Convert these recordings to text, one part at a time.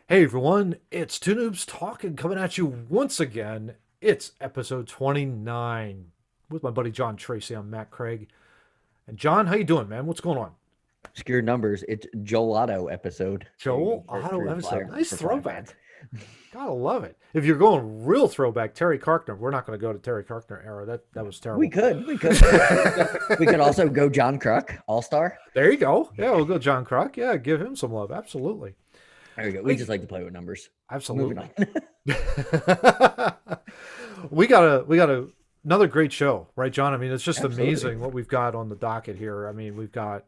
Hey everyone, it's Two Noobs Talking coming at you once again. It's episode 29 with my buddy John Tracy. I'm Matt Craig. And John, how you doing, man? What's going on? Obscure numbers. It's Gelato episode. There you go Joel Auto for episode. Flyer Nice for Flyer fans. throwback. Gotta love it. If you're going real throwback, Terry Carkner. We're not going to go to Terry Carkner era. That was We terrible. could, we could, we could also go John Kruk, All Star. There you go. Yeah, we'll go John Croc. Yeah, give him some love. Absolutely. There we go. We We just like to play with numbers. Moving on. absolutely. we got another great show, right, John? I mean, it's just Absolutely. amazing what we've got on the docket here. I mean, we've got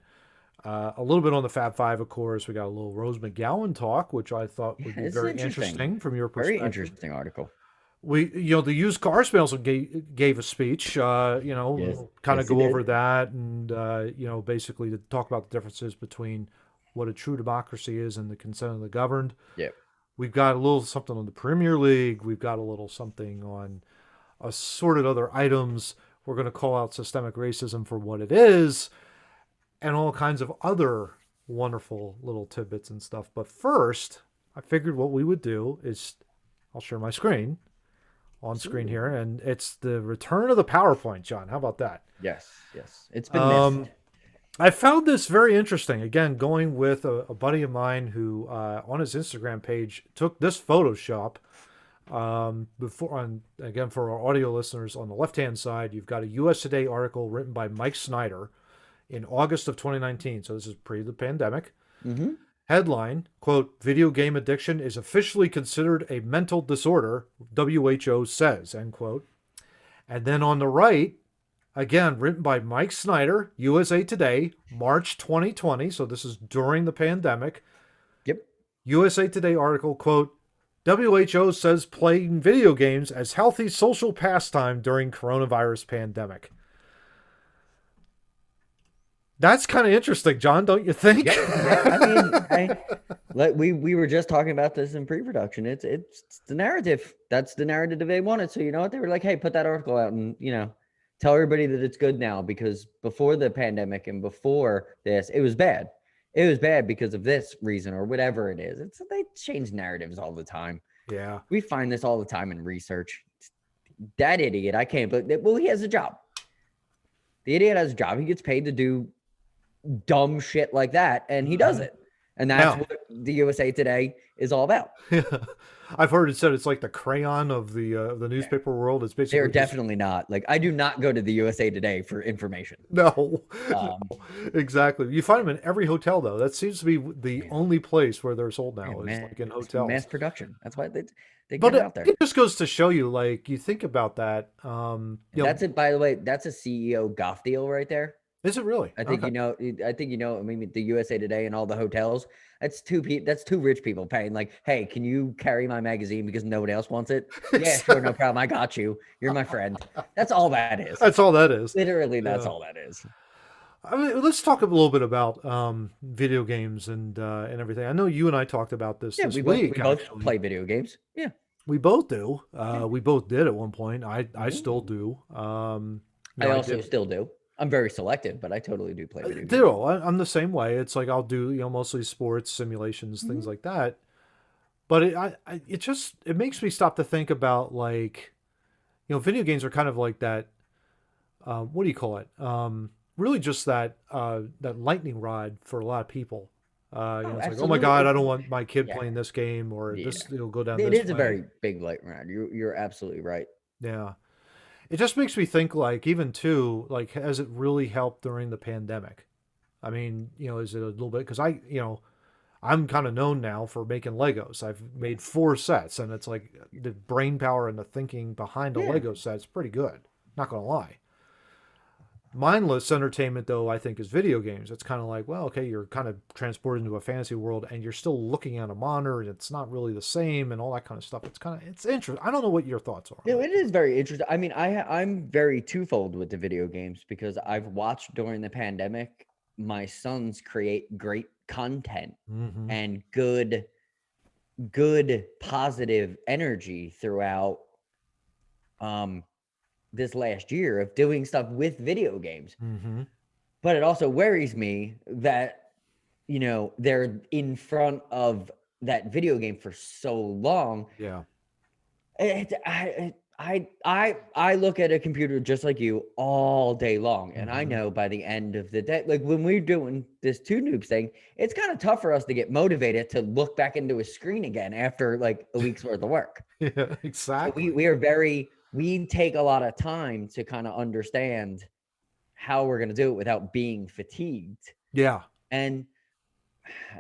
a little bit on the Fab Five, of course. We got a little Rose McGowan talk, which I thought Yeah, would be this is very interesting. interesting from your Very perspective. interesting article. The used car salesman gave a speech. Yes, Kind of yes, he go over did. that, and basically to talk about the differences between what a true democracy is and the consent of the governed. Yep. We've got a little something on the Premier League. We've got a little something on assorted other items. We're going to call out systemic racism for what it is, and all kinds of other wonderful little tidbits and stuff. But first, I figured what we would do is I'll share my screen on screen Absolutely. here, and it's the return of the PowerPoint, John. How about that? Yes, yes. It's been Um, missed. I found this very interesting. Again, going with a buddy of mine who, on his Instagram page, took this Photoshop. Before, on again for our audio listeners, on the left-hand side, you've got a U.S. Today article written by Mike Snyder in August of 2019. So this is pre the pandemic. Mm-hmm. Headline, quote, video game addiction is officially considered a mental disorder, WHO says, end quote. And then on the right, again, written by Mike Snyder, USA Today, March 2020. So this is during the pandemic. Yep. USA Today article, quote, WHO says playing video games as healthy social pastime during coronavirus pandemic. That's kind of interesting, John, don't you think? Yeah, yeah. I mean, we were just talking about this in pre-production. It's the narrative. That's the narrative they wanted. So you know what? They were like, hey, put that article out and tell everybody that it's good now because before the pandemic and before this, it was bad. It was bad because of this reason or whatever it is. It's they change narratives all the time. Yeah. We find this all the time in research. That idiot, I can't believe. Well, he has a job. The idiot has a job. He gets paid to do dumb shit like that, and he does Mhm. it. And that's Now, what the USA Today is all about. I've heard it said it's like the crayon of the Yeah. newspaper world. It's They're basically just definitely not. Like, I do not go to the USA Today for information. no, Um, no, exactly. You find them in every hotel, though. That seems to be the man, only place where they're sold now man, is like in mass hotels. production. That's why they But get it out there. it just goes to show you, like, you think about that. That's it. By the way, that's a CEO Goff deal right there. Is it really? I think Okay. you know. I think you know. I mean, the USA Today and all the hotels. That's That's two rich people paying. Like, hey, can you carry my magazine because nobody else wants it? Yeah, sure, no problem. I got you. You're my friend. That's all that is. That's all that is. Literally, that's Yeah. all that is. I mean, let's talk a little bit about video games and everything. I know you and I talked about this Yeah, this week. we both Actually, play video games. Yeah. we both do. Yeah. We both did at one point. I Mhm. still do. I I also did. still do. I'm very selective, but I totally do play video games. Do I'm the same way. It's like I'll do mostly sports simulations, things Mhm. like that. But it makes me stop to think about, like, video games are kind of like that. What do you call it? Really just that lightning rod for a lot of people. Oh, It's like, oh my absolutely. God, I don't want my kid Yeah, playing this game, or yeah. this it'll go down It this is a way. very big light round. You're absolutely right. Yeah, it just makes me think, like, even too, like, has it really helped during the pandemic? I mean, is it a little bit? Because I'm kind of known now for making Legos. I've made 4 sets, and it's like the brain power and the thinking behind a Yeah. Lego set is pretty good. Not gonna lie. Mindless entertainment, though, I think, is video games. It's kind of like, well, okay, you're kind of transported into a fantasy world, and you're still looking at a monitor, and it's not really the same, and all that kind of stuff. It's interesting. I don't know what your thoughts are on No, it. it is very interesting. I mean, I'm very twofold with the video games because I've watched during the pandemic my sons create great content Mm-hmm. and good positive energy throughout um this last year of doing stuff with video games. Mm-hmm. But it also worries me that they're in front of that video game for so long. Yeah. I look at a computer just like you all day long, and I Hmm. know by the end of the day, like when we're doing this two noobs thing, it's kind of tough for us to get motivated to look back into a screen again after like a week's worth of work. Yeah, So we exactly. we are very we take a lot of time to kind of understand how we're going to do it without being fatigued, Yeah. and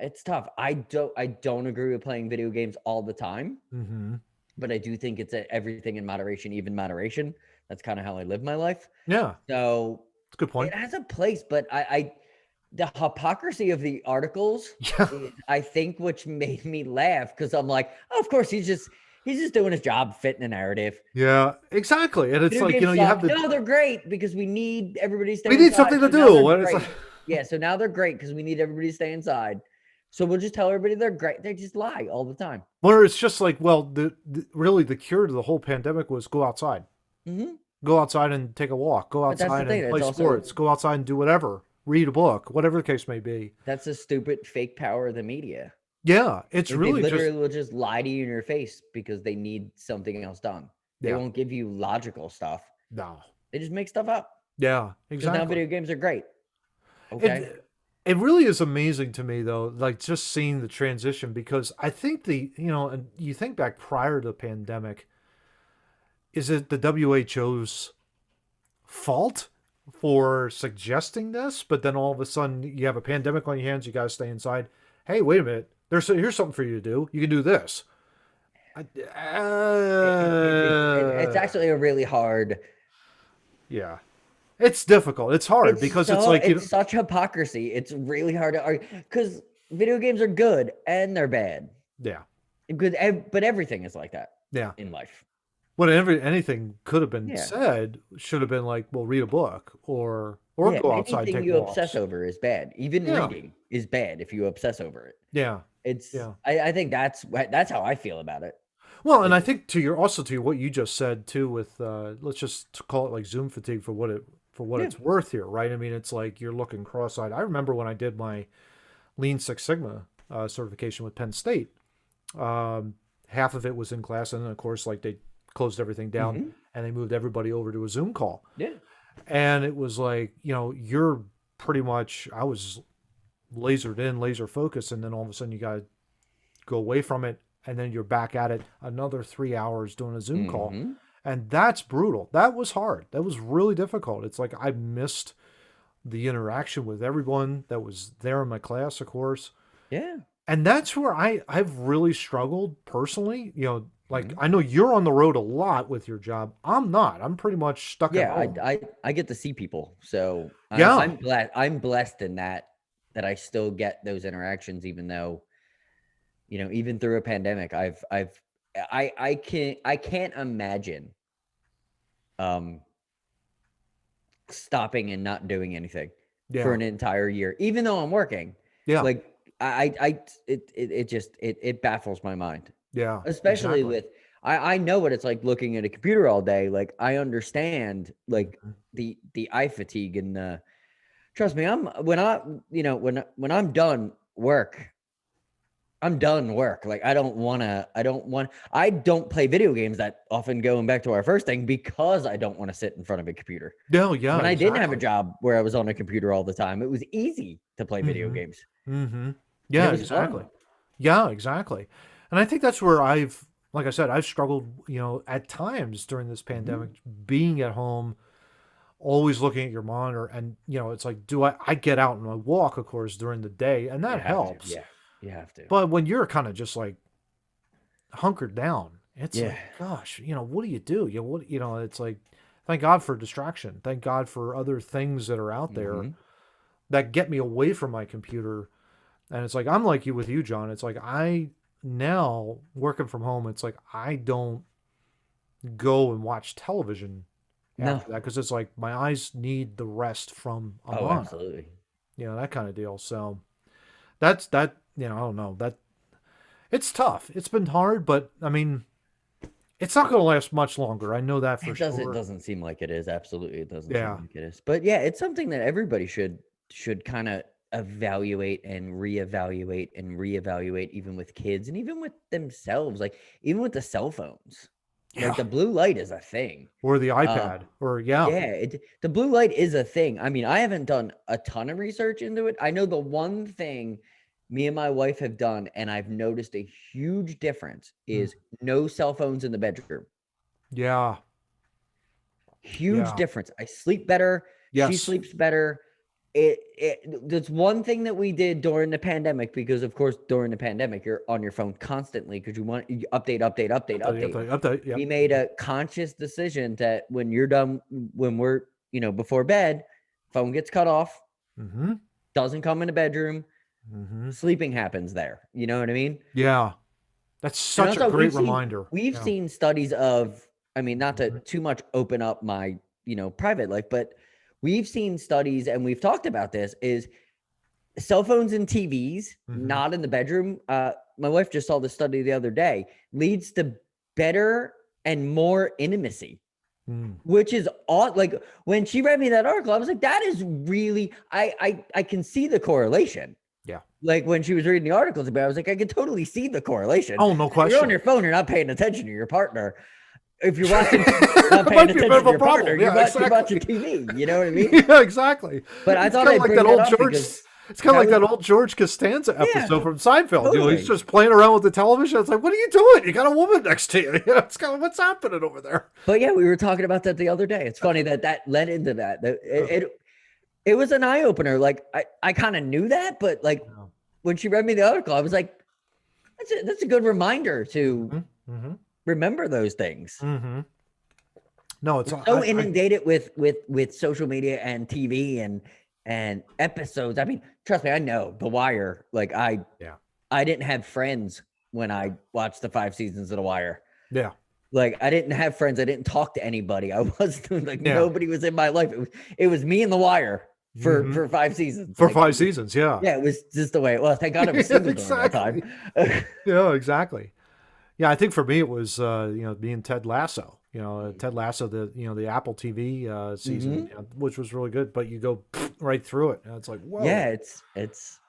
it's tough. I don't agree with playing video games all the time, Hmm. but I do think it's everything in moderation, even moderation. That's kind of how I live my life. Yeah. So It's a good it point. has a place, but the hypocrisy of the articles Yeah. is, I think, which made me laugh because I'm like, oh, of course he's just doing his job, fitting a narrative. Yeah, exactly. And it's Video like, games you have suck. the, No, they're great because we need everybody to we stay need inside. something to So now do. they're What it's like, great. Yeah, so now they're great because we need everybody to stay inside. So we'll just tell everybody they're great. They just lie all the time. where it's just like, well, really the cure to the whole pandemic was go outside. Hmm. Go outside and take a walk. Go But that's the outside thing. and play It's also sports. Go outside and do whatever. Read a book, whatever the case may be. that's the stupid fake power of the media. Yeah, it's Like they really just, literally will just lie to you in your face because they need something else done. They yeah, won't give you logical stuff. no. They just make stuff up Yeah, because now exactly. video games are great. Okay. It really is amazing to me though, like just seeing the transition because I think and you think back prior to the pandemic, is it the WHO's fault for suggesting this? But then all of a sudden you have a pandemic on your hands, you guys stay inside. Hey, wait a minute. Here's something for you to do. You can do this. I, It's actually a really hard. yeah, it's difficult. It's hard It's because it's so like it's such hypocrisy. It's really hard to argue because video games are good and they're bad. yeah, Good, but everything is like that yeah. in life. Whatever anything could have been Yeah. said should have been like, well, read a book or Yeah, go outside, anything take you obsess walks. over is bad. Even Yeah, reading is bad if you obsess over it. yeah, It's yeah. I think that's how I feel about it. Well, and Is I think to what you just said too, with let's just call it like Zoom fatigue for what yeah. it's worth here, right? I mean, it's like you're looking cross-eyed. I remember when I did my Lean Six Sigma certification with Penn State. Um, Half of it was in class, and then of course, like they closed everything down Hmm. and they moved everybody over to a Zoom call. Yeah. And it was like, you're pretty much, I was lasered in, laser focused, and then all of a sudden you got to go away from it, and then you're back at it another 3 hours doing a Zoom call. Hmm. And that's brutal. That was hard. That was really difficult. It's like I missed the interaction with everyone that was there in my class, of course. Yeah. And that's where I've really struggled personally. Like Hmm. I know you're on the road a lot with your job. I'm not. I'm pretty much stuck at Yeah. home. I get to see people, so Yeah. I'm blessed in that I still get those interactions, even though even through a pandemic, I can't imagine um stopping and not doing anything for Yeah. an entire year, even though I'm working. Yeah. Like it baffles my mind, Yeah. especially Exactly. with I know what it's like looking at a computer all day. Like I understand like Mhm. the eye fatigue and trust me, I'm when I when I'm done work, I'm done work. Like I don't play video games that often, going back to our first thing, because I don't want to sit in front of a computer. No, yeah, When I didn't have a exactly. job where I was on a computer all the time, it was easy to play video Hmm. games Hmm. and it Yeah, was fun. exactly. Yeah, exactly. And I think that's where like I said, I've struggled, at times during this Hmm. pandemic, being at home, always looking at your monitor. And, it's like, I get out and I walk, of course, during the day, and You that have to. helps. Yeah. You have to. But when you're kind of just like hunkered down, it's Yeah. like, gosh, what do you do? It's like, thank God for distraction. Thank God for other things that are out there Hmm. that get me away from my computer. And it's like, I'm like you with you, John. It's like, now working from home, it's like, I don't go and watch television No. after that because it's like my eyes need the rest from a Oh, monitor, absolutely. that kind of deal. So that's that, I don't know. It's tough. It's been hard, but I mean, it's not going to last much longer. I know that for It doesn't sure. doesn't seem like it is. Absolutely, it doesn't seem Yeah. like it is. But yeah, it's something that everybody should kind of evaluate and reevaluate even with kids and even with themselves, like even with the cell phones. Like Yeah. the blue light is a thing. Or the Um, iPad. Or yeah. yeah, the blue light is a thing. I mean, I haven't done a ton of research into it. I know the one thing me and my wife have done, and I've noticed a huge difference, Mm. is no cell phones in the bedroom. Yeah. Huge Yeah. difference. I sleep better. She Yes. sleeps better. That's one thing that we did during the pandemic, because of course during the pandemic you're on your phone constantly because you update, update, update, Update, update. update, update. We Yep. made a conscious decision that when you're done, when we're, before bed, phone gets cut off, Mm-hmm. doesn't come in the bedroom, Mm-hmm. sleeping happens there. You know what I mean? Yeah. That's And such a also great reminder. we've Yeah. seen studies of, I mean, not to Mm-hmm. too much open up my, private life, but we've seen studies and we've talked about this, is cell phones and TVs, Mm-hmm. not in the bedroom. My wife just saw this study the other day, leads to better and more intimacy, Mm. which is odd. Like when she read me that article, I was like, that is really, I can see the correlation. Yeah. Like when she was reading the articles about it, I was like, I could totally see the correlation. Oh, no You're on question. your phone, you're not paying attention to your partner. If you're watching TV, you're not It paying might be a bit attention of to a your partner, problem. Yeah, you're watching exactly. TV. You know what I mean? Yeah, exactly. But I It's thought kind of I'd like bring that that old up George. because It's kind of that like was, that old George Costanza yeah, episode from Seinfeld. He's totally. just playing around with the television. It's like, what are you doing? You got a woman next to you. It's kind of what's happening over there. But yeah, we were talking about that the other day. It's funny that that led into that. It was an eye opener. Like I kind of knew that, but like Yeah. when she read me the article, I was like, that's a good reminder to Mm-hmm. Mm-hmm. remember those things. Mm-hmm. No, it's We're so I inundated with social media and TV and episodes. I mean, trust me, I know The Wire. Like yeah. I didn't have friends when I watched the 5 seasons of The Wire. Yeah. Like I didn't have friends. I didn't talk to anybody. I wasn't like, Yeah. nobody was in my life. It was me and The Wire for Mm-hmm. 5 seasons. For Like five seasons, yeah. yeah, it was just the way it was. Thank God I was Yeah, single during that time. exactly. Yeah, exactly. Yeah, I think for me it was being Ted Lasso. Ted Lasso, the Apple TV season, Hmm. which was really good. But you go right through it, and it's like whoa. Yeah, it's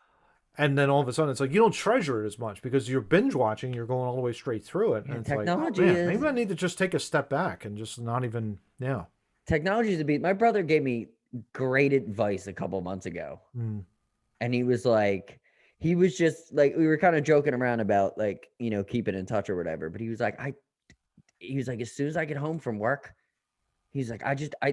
And then all of a sudden, it's like you don't treasure it as much because you're binge watching. You're going all the way straight through it, and yeah, it's like, oh man, maybe I technology need to just take a step back and just not even. Yeah. is a beat. My brother gave me great advice a couple months ago, Mm. and he was just like, we were kind of joking around about like, keeping in touch or whatever, but he was like, as soon as I get home from work, he's like,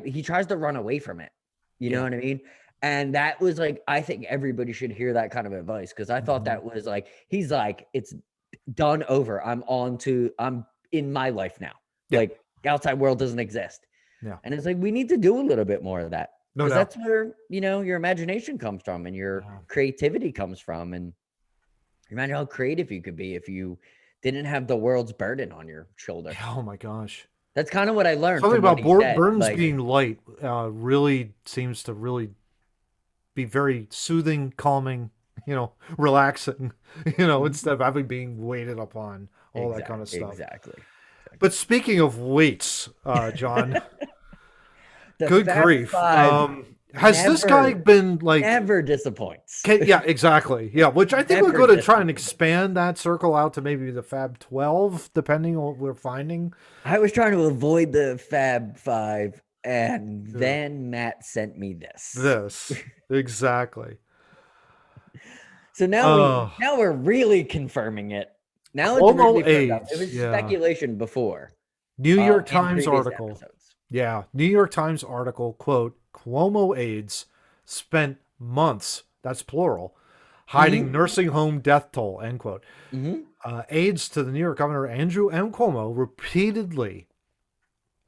he tries to run away from it. You know Yeah. what I mean? And that was like, I think everybody should hear that kind of advice, because I thought Hmm. that was like, he's like, it's done over. I'm in my life now. Yeah. Like outside world doesn't exist. Yeah. And it's like, we need to do a little bit more of that, No because doubt. that's where, your imagination comes from and your Yeah. creativity comes from. And imagine how creative you could be if you didn't have the world's burden on your shoulder. Oh my gosh. That's kind of what I learned Something from what about he said. Burns Like, being light really seems to really be very soothing, calming, relaxing, mhm. instead of having being weighted upon, all that kind of stuff. Exactly. But speaking of weights, John, The good Fab grief. Five Has this guy never, been like, never disappoints. yeah, exactly. Yeah, which I think we're Never going to try and disappoints. expand that circle out to maybe the Fab 12, depending on what we're finding. I was trying to avoid the Fab Five, and Yeah. then Matt sent me this. This. Exactly. So Uh, now we're really confirming it. Now it's Cuomo really firmed up. It AIDS. was Yeah. speculation before, New York in Times previous article. episodes. Yeah, New York Times article, quote, Cuomo aides spent months, that's plural, hiding Hmm. nursing home death toll, end quote. Hmm. Aides to the New York governor, Andrew M. Cuomo, repeatedly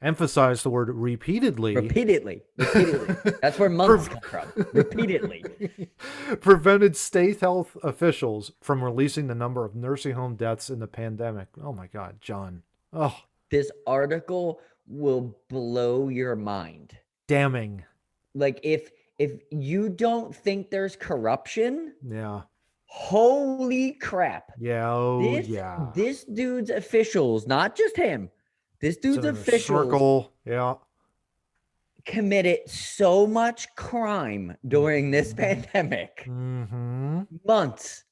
emphasized the word repeatedly. Repeatedly. That's where months come from. Repeatedly. Prevented state health officials from releasing the number of nursing home deaths in the pandemic. Oh my God, John. Oh, This article will blow your mind. damning. Like if you don't think there's corruption, Yeah. holy crap. Yeah. Oh, This yeah. this dude's officials, not just him. This It's dude's in a officials circle. Yeah. committed so much crime during this pandemic. Mm-hmm. Months.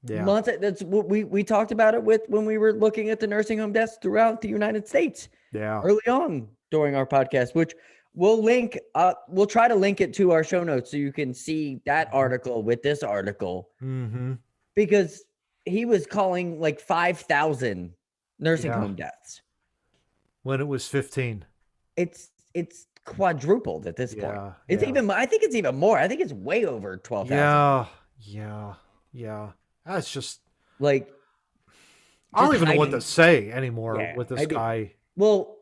Yeah. Months. That's what we talked about it with when we were looking at the nursing home deaths throughout the United States Yeah. early on during our podcast, which we'll link. We'll try to link it to our show notes so you can see that article with this article, Mm-hmm. because he was calling like 5,000 nursing Yeah. home deaths. When it was 15. It's quadrupled at this point. Yeah. It's Yeah. even. I think it's even more. I think it's way over 12,000. Yeah. Yeah. Yeah. That's just, Like I don't just even know what to hiding. say anymore Yeah, with this I mean, guy. well,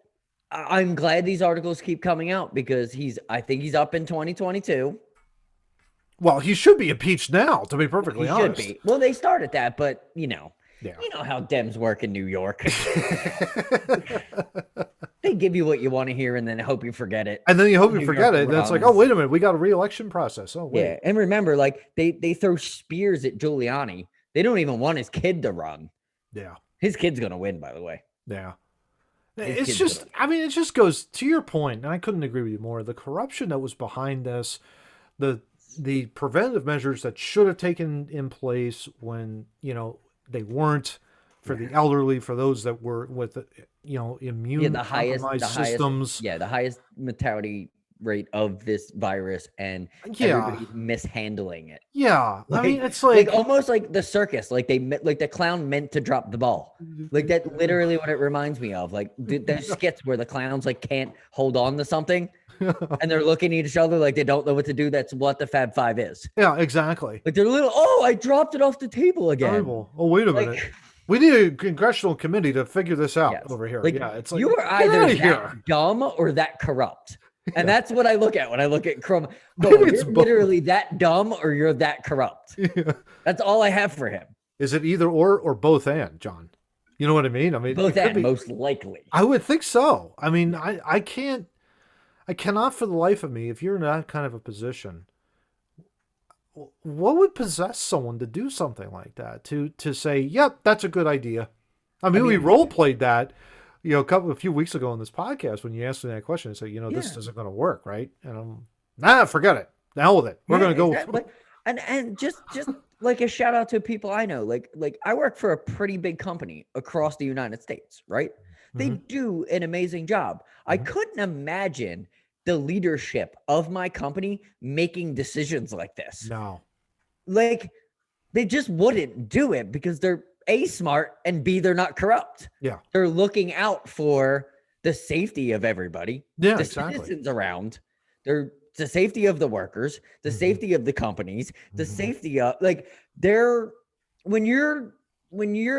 I'm glad these articles keep coming out because I think he's up in 2022. Well, he should be impeached now, to be He perfectly should honest. be. Well, they started that, but Yeah. you know how Dems work in New York. They give you what you want to hear and then hope you forget it. And then you hope you New forget York it. And then it's like, oh, runs. wait a minute. We got a re-election process. Oh, wait. Yeah, and remember, like they throw spears at Giuliani. They don't even want his kid to run. Yeah. His kid's gonna win, by the way. Yeah. His It's kid's just, gonna I mean, it just goes to your point, and I couldn't agree with you more. The corruption that was behind this, the the preventative measures that should have taken in place when, they weren't, for win. the elderly, for those that were with, Yeah, immune compromised the highest, systems. yeah, the highest mortality rate of this virus, and Yeah. everybody's mishandling it. Yeah. I mean, it's Like like, almost like the circus, like like the clown meant to drop the ball. Like that's literally what it reminds me of. Like there's skits where the clowns like can't hold on to something, and they're looking at each other like they don't know what to do. That's what the Fab Five is. yeah, exactly. Like they're little. Oh, I dropped it off the table again. Terrible. Oh, wait a minute. Like We need a congressional committee to figure this out yes, over here. like Yeah, it's like, you are get either out of that here. dumb or that corrupt. And Yeah. that's what I look at when I look at Chrome. Maybe Bro, it's you're both. literally that dumb or you're that corrupt. Yeah. That's all I have for him. Is it either or both and, John? You know what I mean? I mean, Both it could and be. most likely. I would think so. I mean, I cannot for the life of me, if you're in that kind of a position, what would possess someone to do something like that? To say, yep, that's a good idea. I mean, we mean, role played that, a few weeks ago on this podcast when you asked me that question and said, this Yeah. isn't going to work, right? And forget it. The hell with it. We're Yeah, going to go. exactly. And just like a shout out to people I know. Like I work for a pretty big company across the United States, right? They Mhm. do an amazing job. I Mhm. couldn't imagine the leadership of my company making decisions like this. No. Like they just wouldn't do it because they're A, smart, and B, they're not corrupt. Yeah. They're looking out for the safety of everybody, Yeah, the exactly. citizens around. They're the safety of the workers, the Mhm. safety of the companies, the Mhm. safety of like they're when you're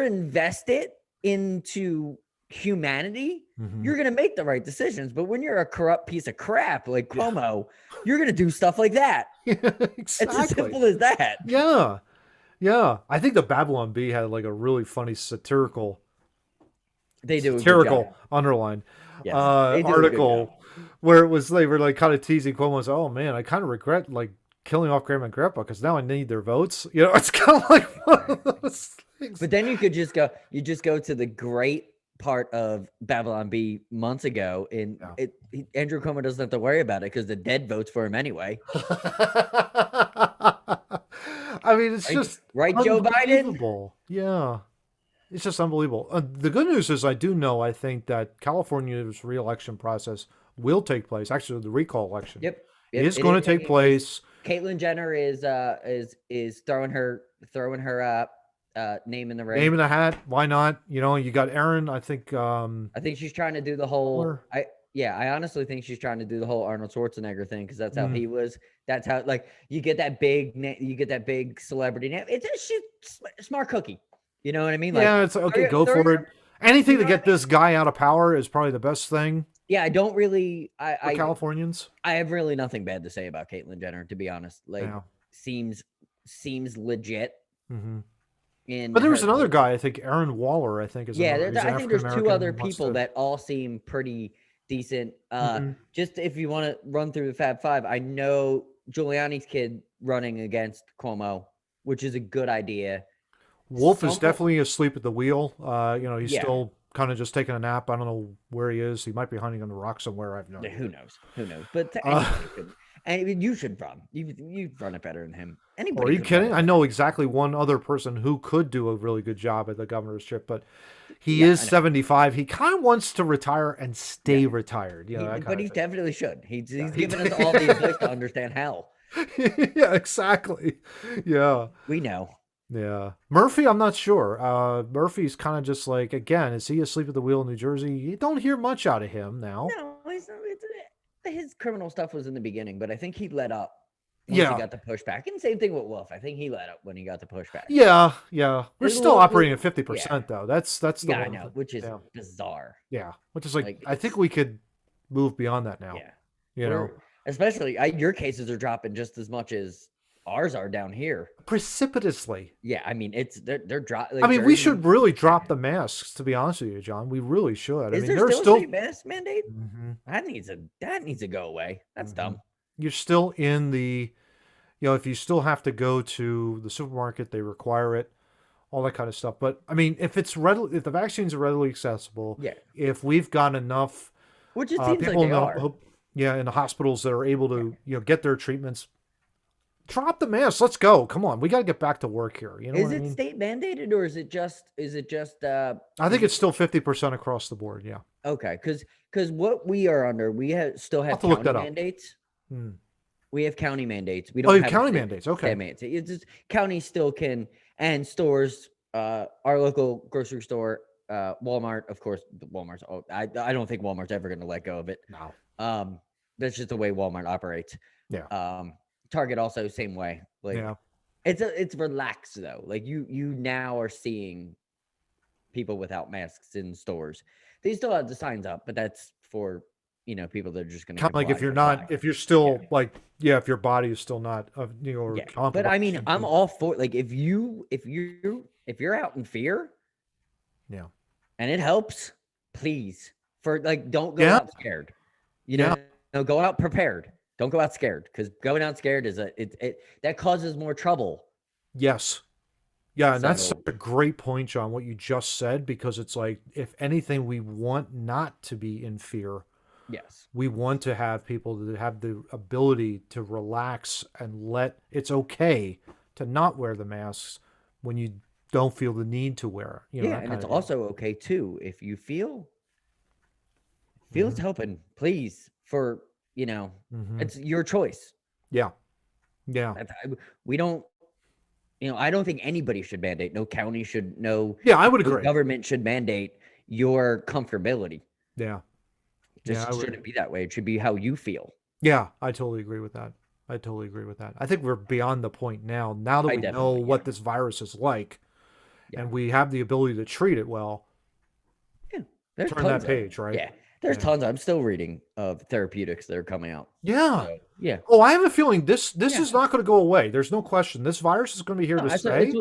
invested into humanity, Mhm. you're gonna make the right decisions. But when you're a corrupt piece of crap like Cuomo, you're gonna do stuff like that. Yeah, It's as exactly. simple as that. Yeah. Yeah. I think the Babylon Bee had like a really funny satirical They do a good job. underline Yes, they do a good article job. where it was they were like kind of teasing Cuomo and said, oh man, I kind of regret like killing off grandma and grandpa because now I need their votes. It's kind of like one of those things. But then you just go to the great part of Babylon B months ago, and Yeah. Andrew Cuomo doesn't have to worry about it because the dead votes for him anyway. I mean, it's Right, just right, Joe Biden? unbelievable. Yeah. It's just unbelievable. The good news is I do know, I think that California's re-election process will take place. Actually, the recall election Yep. is It going to is take taking place. Caitlyn Jenner is throwing her name in the ring. Name in the hat. Why not? You got Aaron. I think. I think she's trying to do the whole. Or- I honestly think she's trying to do the whole Arnold Schwarzenegger thing because that's how Mm. he was. That's how like you get that big celebrity name. She's smart cookie. You know what I mean? Like, Yeah, it's okay. Go throw for your- it. Anything you to know get what I mean? this guy out of power is probably the best thing Yeah, I don't really. for Californians. I have really nothing bad to say about Caitlyn Jenner, to be honest. Like, Yeah. seems legit. Hmm. In But there was her- another guy. I think Aaron Waller. I think is Yeah, another. He's I think there's two African-American, other wants people to- that all seem pretty decent. Mhm. Just if you want to run through the Fab Five, I know Giuliani's kid running against Cuomo, which is a good idea. Wolf is Some- definitely asleep at the wheel. He's Yeah. still kind of just taking a nap. I don't know where he is. He might be hunting on the rock somewhere. I have no Yeah, idea. who knows? Who knows? But Uh, anybody could. And I mean, you should run. You run it better than him. are Anybody you could run kidding? it I better know than him. exactly one other person who could do a really good job at the governorship, but he Yeah, is I know. 75. He kind of wants to retire and Yeah, stay retired. You know, that but kind of he thing. definitely should. Yeah, He's given us all the advice to understand how. yeah, exactly. Yeah. We know. Yeah. Murphy, I'm not sure. Murphy's kind of just like, again, is he asleep at the wheel in New Jersey? You don't hear much out of him now. No, his criminal stuff was in the beginning, but I think he let up once he Yeah. got the pushback. And same thing with Wolf. I think he let up when he got the pushback. Yeah. Yeah. We're There's a still little, operating at yeah, 50% though. That's the yeah, I one know, thing. which is Yeah. bizarre. Yeah. Which is like, Like I think it's we could move beyond that now. yeah, You know, we're especially your cases are dropping just as much as ours are down here. precipitously. Yeah, I mean they're drop I like mean, we Jersey. should really Yeah, drop the masks, to be honest with you, John. We really should. I is mean, there there's still a still, state mask mandate? Mhm, That needs to go away. That's mhm. dumb. You're still in the, if you still have to go to the supermarket, they require it, all that kind of stuff. But I mean, if the vaccines are readily accessible, Yeah, if we've got enough which it seems like people they are. in the hospitals that are able Yeah. to, get their treatments, drop the mask. Let's go. Come on, we got to get back to work here. You know Is what I it mean? state mandated or I think is it's it still 50% across the board. Yeah, okay? Because what we are under, still I'll have have to look county that up. mandates. Hmm. We have county mandates. We Oh, don't you have have a county mandates. state Okay. mandate. It's just counties still can and stores. Our local grocery store, Walmart, of course. Walmart's. Oh, I don't think Walmart's ever going to let go of it. No. Um, that's just the way Walmart operates. Yeah. Target also same way. Like Yeah. it's relaxed though. Like you now are seeing people without masks in stores. They still have the signs up, but that's for people that are just going to Kind of like comply. Comply. if you're Yeah, still like, yeah, if your body is still not, or yeah. But I mean, I'm all for like if you're out in fear Yeah. and it helps, please for like don't go Yeah. out scared. Yeah. No, go out prepared. Don't go out scared because going out scared is it that causes more trouble. Yes. Yeah, and that's such So a great point, John, what you just said, because it's like, if anything, we want not to be in fear. yes, We want to have people that have the ability to relax and it's okay to not wear the masks when you don't feel the need to wear it, yeah, that and kind it's of deal. also okay too if you feel it's Hmm. helping. Please, for Hmm. it's your choice. Yeah. Yeah. We don't. I don't think anybody should mandate. No county should. Yeah, I would No agree. government should mandate your comfortability. Yeah. It Yeah, I just would. shouldn't be that way. It should be how you feel. Yeah, I totally agree with that. I totally agree with that. I think we're beyond the point now. Now that I we know definitely, yeah, what this virus is like yeah, and we have the ability to treat it well, yeah. There's turn that tons of, page, right? yeah. There's Yeah. tons. I'm still reading of therapeutics that are coming out. Yeah. So yeah, Oh, I have a feeling this yeah. is not going to go away. There's no question. This virus is going to be here No, to it's stay.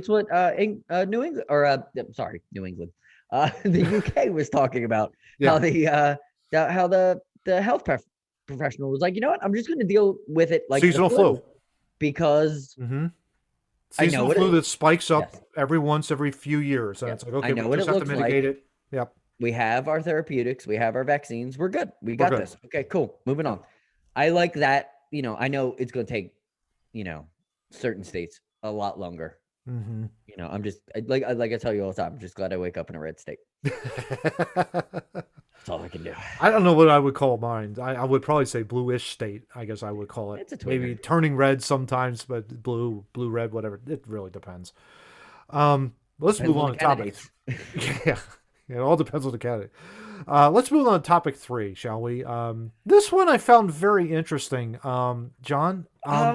what New England or sorry, New England, the UK was talking about how Yeah. the health professional was like, you know what, I'm just going to deal with it like the Seasonal flu flu. because Hmm. I know Seasonal what flu it. that spikes up Yes, every few years. And yep, it's like, I okay, we know what just it have to looks mitigate like. it. Yep. We have our therapeutics, we have our vaccines. We're good. We We're got good. this. Okay, cool. Moving Yeah. on. I like that. I know it's going to take you know certain states a lot longer. Hmm. I'm just like I tell you all the time. I'm just glad I wake up in a red state. That's all I can do. I don't know what I would call mine. I would probably say bluish state. I guess I would call it. It's a Maybe tweener. turning red sometimes, but blue, red, whatever. It really depends. Let's Depends move on on the to topic. candidates. Yeah, it all depends on the candidate. Let's move on to topic 3, shall we? This one I found very interesting. John. Yeah,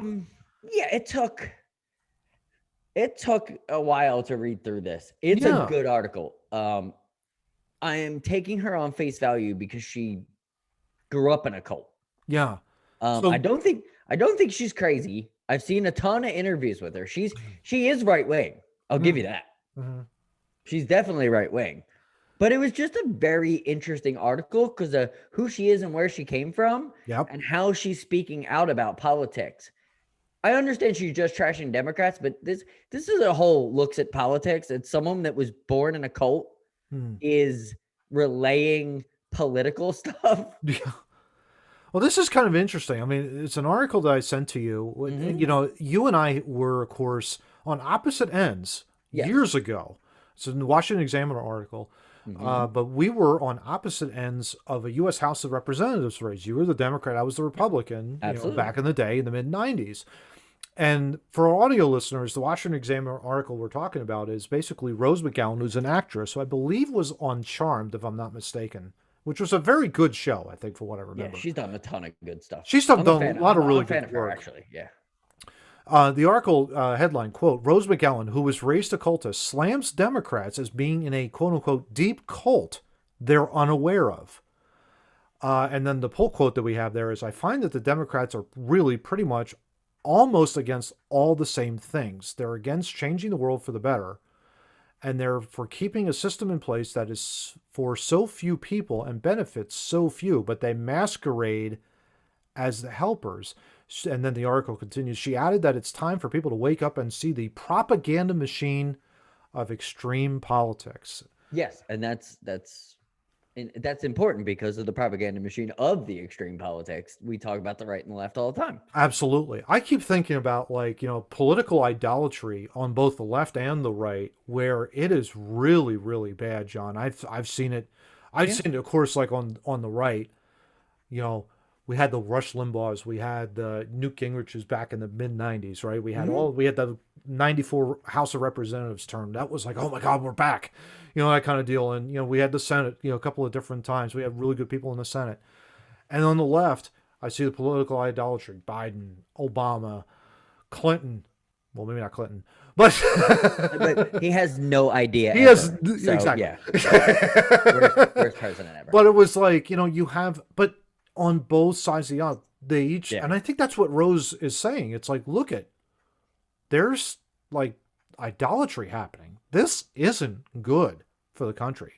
it took a while to read through this. It's a Yeah, good article. I am taking her on face value because she grew up in a cult. yeah. I So, don't think she's crazy. I've seen a ton of interviews with her. She is right wing. I'll give you that. mhm. She's definitely right wing. But it was just a very interesting article because of who she is and where she came from Yep. and how she's speaking out about politics. I understand she's just trashing Democrats, but this is a whole looks at politics. It's someone that was born in a cult Hmm. is relaying political stuff. Yeah. Well, this is kind of interesting. I mean, it's an article that I sent to you. Hmm. You know, you and I were, of course, on opposite ends Yes. years ago. It's in the Washington Examiner article. Hmm. But we were on opposite ends of a U.S. House of Representatives race. You were the Democrat, I was the Republican, you know, Absolutely. back in the day in the mid 90s. And for our audio listeners, the Washington Examiner article we're talking about is basically Rose McGowan, who's an actress who I believe was on Charmed, if I'm not mistaken, which was a very good show, I think, for what I Yeah, remember. she's done a ton of good stuff. She's done I'm a a fan. lot of I'm really a fan good of her, work. actually. Yeah. The article headline, quote, Rose McGowan, who was raised a cultist, slams Democrats as being in a quote unquote deep cult they're unaware of. And then the pull quote that we have there is I find that the Democrats are really pretty much almost against all the same things. They're against changing the world for the better, and they're for keeping a system in place that is for so few people and benefits so few, but they masquerade as the helpers. And then the article continues. She added that it's time for people to wake up and see the propaganda machine of extreme politics. Yes, and that's important because of the propaganda machine of the extreme politics. We talk about the right and the left all the time. Absolutely. I keep thinking about, like, you know, political idolatry on both the left and the right, where it is really, really bad, John. I've seen it. I've Yeah. seen it, of course, like on the right. You know, we had the Rush Limbaughs, we had Newt Gingrich's back in the mid '90s, right? Hmm. We had the '94 House of Representatives term. That was like, oh my God, we're back, you know, that kind of deal. And you know, we had the Senate, you know, a couple of different times. We had really good people in the Senate. And on the left, I see the political idolatry: Biden, Obama, Clinton. Well, maybe not Clinton, but But he has no idea he has ever. So exactly. yeah, worst president ever. But it was like, you know, you have, but on both sides of the aisle, they each, Yeah. and I think that's what Rose is saying. It's like, look at, there's like idolatry happening. This isn't good for the country.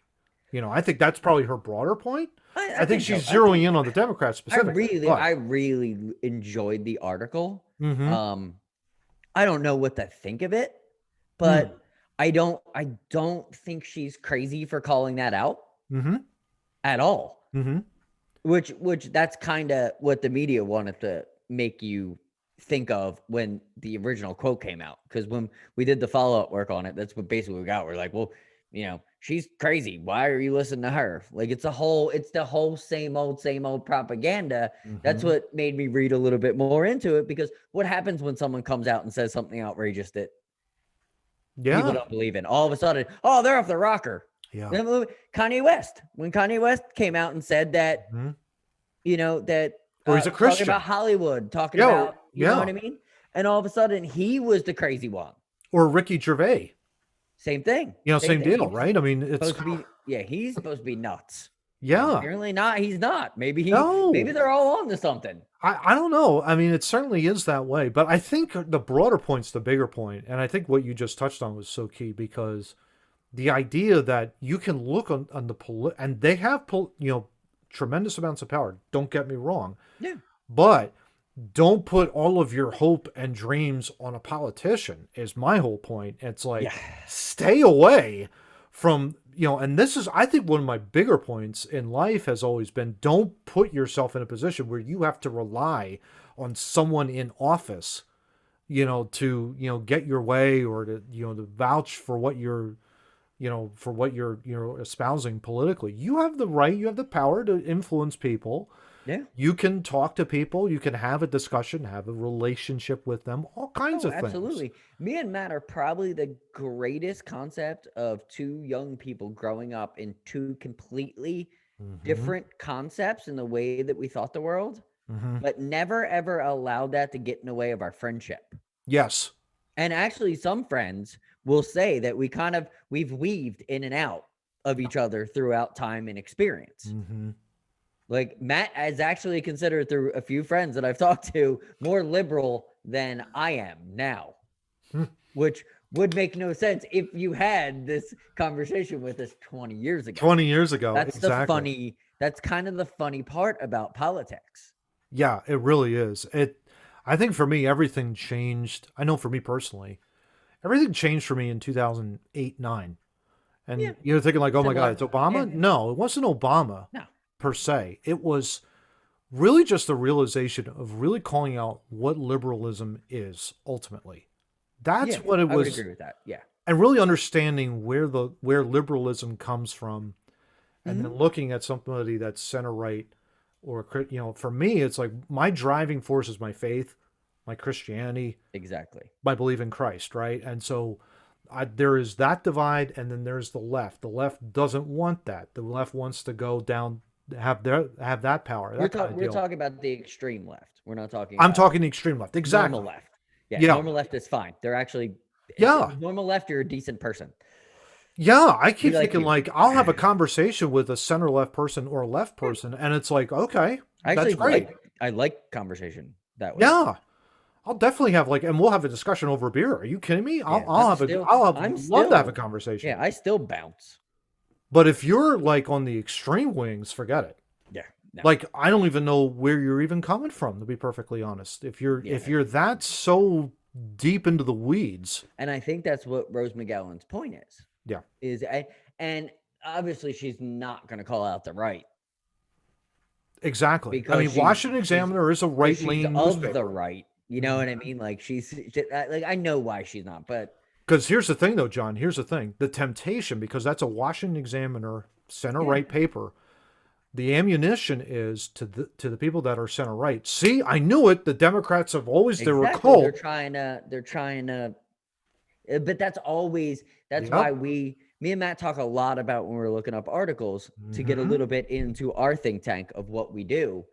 You know, I think that's probably her broader point. I I think think so. she's zeroing in on the Democrats specifically. But, I really enjoyed the article. mm-hmm, Um, I don't know what to think of it, mm, but I don't think she's crazy for calling that out mm-hmm, at all. mm-hmm. Which that's kind of what the media wanted to make you think of when the original quote came out. Because when we did the follow up work on it, that's what basically we got. We're like, well, she's crazy. Why are you listening to her? Like it's the whole same old propaganda. That's Mm-hmm. what made me read a little bit more into it. Because what happens when someone comes out and says something outrageous that people Yeah. don't believe in? All of a sudden, oh, they're off the rocker. Yeah. Kanye West, when Kanye West came out and said that, Mm-hmm. that Or he's a talking about Christian. Hollywood, talking Yeah. about, you know what Yeah. I mean? And all of a sudden he was the crazy one. Or Ricky Gervais. Same thing. You know, Same same thing. deal, He's right? I mean, it's, supposed to be, yeah, he's supposed to be nuts. And yeah. apparently not. He's not. Maybe No. they're all on to something. I don't know. I mean, it certainly is that way. But I think the broader point's the bigger point. And I think what you just touched on was so key because the idea that you can look on the and they have, you know, tremendous amounts of power. Don't get me wrong. Yeah. But don't put all of your hope and dreams on a politician, is my whole point. It's like, Yeah. stay away from, you know, and this is, I think, one of my bigger points in life has always been don't put yourself in a position where you have to rely on someone in office, you know, to, you know, get your way or to, you know, to vouch for what you're, you know, for what you're, you know, espousing politically. You have the right, you have the power to influence people. Yeah. You can talk to people, you can have a discussion, have a relationship with them, all kinds Oh, of things. absolutely. Me and Matt are probably the greatest concept of two young people growing up in two completely Hmm. different concepts in the way that we thought the world, Hmm. but never ever allowed that to get in the way of our friendship. Yes. And actually, some friends will say that we've weaved in and out of each other throughout time and experience. Hmm. Like Matt is actually considered through a few friends that I've talked to more liberal than I am now, which would make no sense if you had this conversation with us 20 years ago. 20 years ago, exactly. That's kind of the funny part about politics. Yeah, it really is. I think for me, everything changed. I know for me personally, everything changed for me in 2008, 9. Yeah. And you're thinking like, oh my God, Similar. it's Yeah. Obama. No, it wasn't Obama No. per se. It was really just the realization of really calling out what liberalism is ultimately. That's Yeah. what it I would was, agree with that. Yeah. and really understanding where liberalism comes from, and then Hmm. looking at somebody that's center right, or for me, it's like my driving force is my faith, my Christianity, Exactly. my belief in Christ, right? And so there is that divide, and then there's the left. The left doesn't want that. The left wants to go down, have that power, that kind of We're deal. talking about the extreme left. We're not talking I'm about talking the extreme left, normal exactly. left. Yeah, Yeah, normal left is fine. They're actually yeah, normal left. You're a decent person. yeah. I We keep like thinking you. like I'll have a conversation with a center left person or a left Yeah. person, and it's like, okay, I that's actually great. like conversation that way. Yeah, I'll definitely have like, and we'll have a discussion over beer. Are you kidding me? Yeah, I'm still I'll have I'm love to have a still conversation. yeah, I still bounce. But if you're like on the extreme wings, forget it. Yeah. No. Like I don't even know where you're even coming from, to be perfectly honest. If Yeah. you're that so deep into the weeds, And I think that's what Rose McGowan's point is. yeah, And obviously she's not going to call out the right exactly. I because mean, Washington Examiner is a because right she's leaning of the newspaper. right. You know what I mean? Like like I know why she's not, but Because here's the thing, though, John. Here's the thing: the temptation, because that's a Washington Examiner center yeah, right paper. The ammunition is to the people that are center right. See, I knew it. The Democrats have always they were exactly. cold. They're trying to but that's why Yep. me and Matt talk a lot about when we're looking up articles to get a Hmm. little bit into our think tank of what we do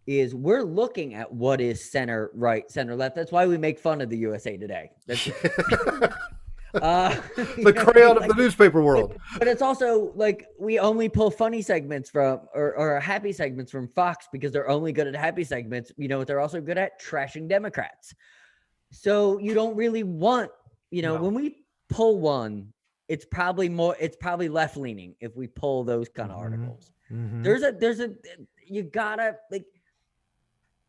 is we're looking at what is center right, center left. That's why we make fun of the USA Today. That's you The know what I mean? crayon of the newspaper world. But it's also like we only pull funny segments from or happy segments from Fox because they're only good at happy segments. You know what they're also good at? Trashing Democrats. So you don't really want, No. when we pull one, it's probably left leaning if we pull those kind of Hmm. articles. Hmm. There's a you gotta like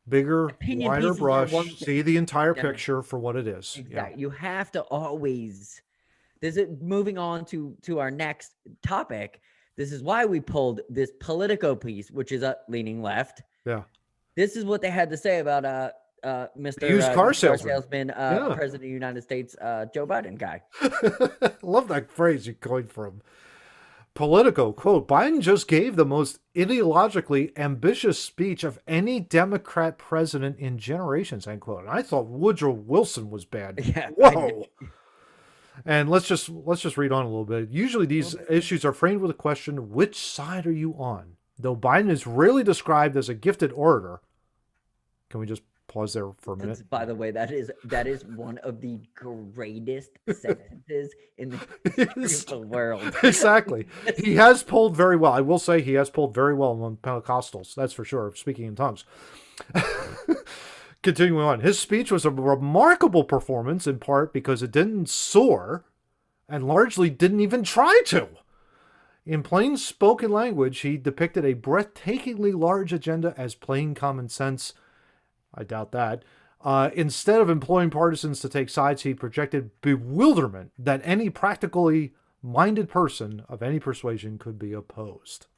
Bigger, opinion wider pieces are one brush. thing. See the entire Yeah, picture for what it is. Yeah. exactly. You have to always this is moving on to our next topic. This is why we pulled this Politico piece, which is leaning left. Yeah. This is what they had to say about The Mr. used car Used car salesman. salesman, Yeah. President of the United States, Joe Biden guy. Love that phrase you coined from Politico. Quote, Biden just gave the most ideologically ambitious speech of any Democrat president in generations, end quote. And I thought Woodrow Wilson was bad. Yeah, Whoa. And let's just read on a little bit. Usually a little these bit. issues are framed with a question, which side are you on? Though Biden is rarely described as a gifted orator. Can we just pause there for a minute? That's, by the way, that is one of the greatest sentences in the history of the world. Exactly. He has pulled very well. I will say he has pulled very well among Pentecostals. That's for sure. Speaking in tongues. Continuing on, his speech was a remarkable performance in part because it didn't soar and largely didn't even try to. In plain spoken language, he depicted a breathtakingly large agenda as plain common sense. I doubt that. Instead of employing partisans to take sides, he projected bewilderment that any practically minded person of any persuasion could be opposed.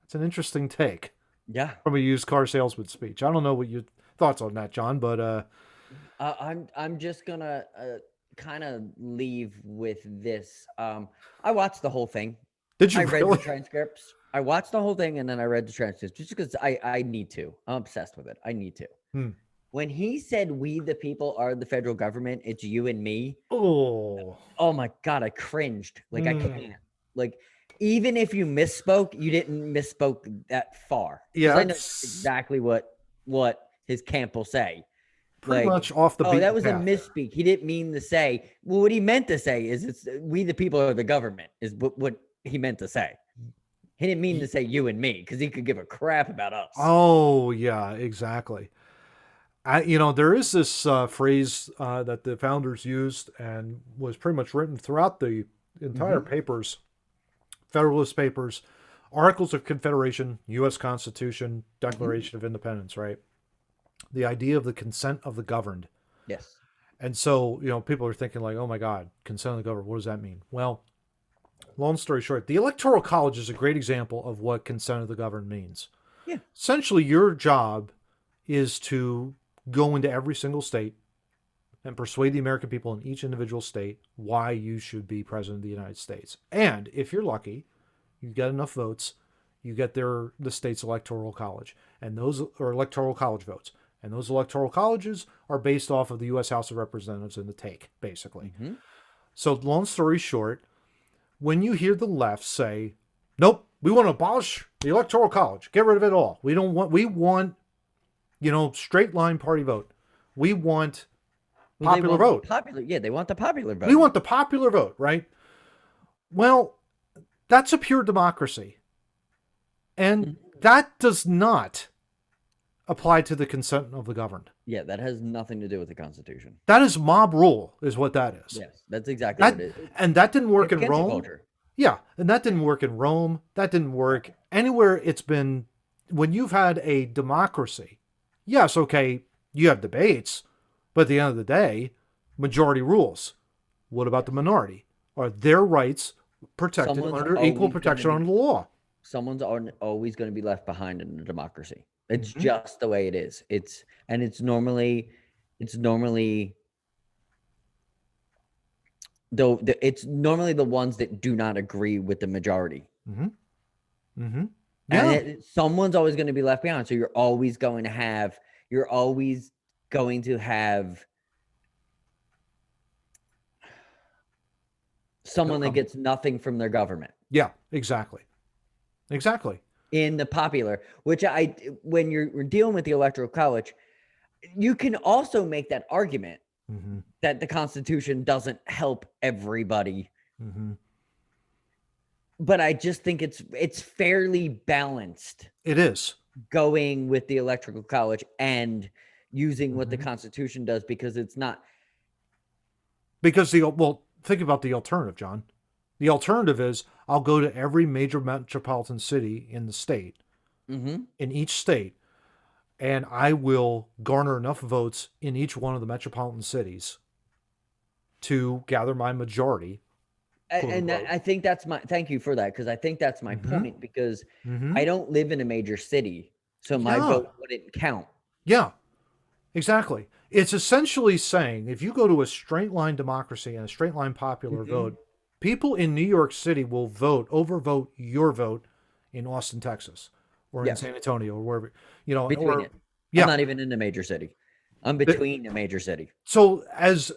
It's an interesting take Yeah, from a used car salesman speech. I don't know what your thoughts on that, John, but I'm just gonna kind of leave with this. I watched the whole thing. did you I read the really? transcripts. I watched the whole thing and then I read the transcripts just because I need to. I'm obsessed with it. I need to. Hmm. When he said we the people are the federal government, it's you and me. Oh. Oh my god, I cringed. Like I Hmm. can't. Like even if you misspoke, you didn't misspoke that far. Because Yeah, I know it's exactly what his camp will say. pretty Like, much off the oh, that beaten was a path. misspeak. He didn't mean to say. Well, what he meant to say is it's we the people are the government, is what he meant to say. He didn't mean to say you and me because he could give a crap about us. Oh, yeah, exactly. There is this phrase that the founders used and was pretty much written throughout the entire Hmm. papers, Federalist Papers, Articles of Confederation, U.S. Constitution, Hmm. Declaration of Independence, right? The idea of the consent of the governed. Yes. And so, people are thinking like, oh my God, consent of the governed, what does that mean? Well, Long story short, the Electoral College is a great example of what consent of the governed means. Yeah. Essentially, your job is to go into every single state and persuade the American people in each individual state why you should be president of the United States. And if you're lucky, you get enough votes, you get the state's electoral college, and those are electoral college votes. And those electoral colleges are based off of the U.S. House of Representatives in the take, basically. Hmm. So, long story short, when you hear the left say, "Nope, we want to abolish the electoral college, get rid of it all. We don't want. We want, straight line party vote. We want Well, they popular want the vote. popular. Yeah, they want the popular We vote. want the popular vote, right?" Well, that's a pure democracy. And Mhm. that does not apply to the consent of the governed. Yeah, that has nothing to do with the Constitution. That is mob rule, is what that is. Yes, that's exactly what That it is. and that didn't work It's in cancel Rome. culture. Yeah, and that didn't work in Rome. That didn't work anywhere. It's been when you've had a democracy. Yes, okay, you have debates, but at the end of the day, majority rules. What about the minority? Are their rights protected Someone's under equal always going to protection be under the law? always going to be left behind in a democracy. It's Mm-hmm. just the way it is. It's normally though it's normally the ones that do not agree with the majority. Mm-hmm. Mm-hmm. And Yeah. someone's always going to be left behind. So you're always going to have someone that Um, gets nothing from their government yeah. Exactly. Exactly. in the popular, which when we're dealing with the electoral college, you can also make that argument Mm-hmm. that the Constitution doesn't help everybody. Mm-hmm. But I just think it's fairly balanced It is. going with the electoral college and using what the Mm-hmm. Constitution does, because it's not. Because think about the alternative, John. The alternative is I'll go to every major metropolitan city in the state, Mm-hmm. in each state, and I will garner enough votes in each one of the metropolitan cities to gather my majority, quote And unquote. I think that's my thank you for that, because I think that's my Mm-hmm. point, because Mm-hmm. I don't live in a major city, so my Yeah. vote wouldn't count. Yeah. Exactly. It's essentially saying if you go to a straight line democracy and a straight line popular Mm-hmm. vote, people in New York City will overvote your vote in Austin, Texas, or in Yes, San Antonio, or wherever, between or it. I'm yeah. not even in a major city. I'm between a major city. So as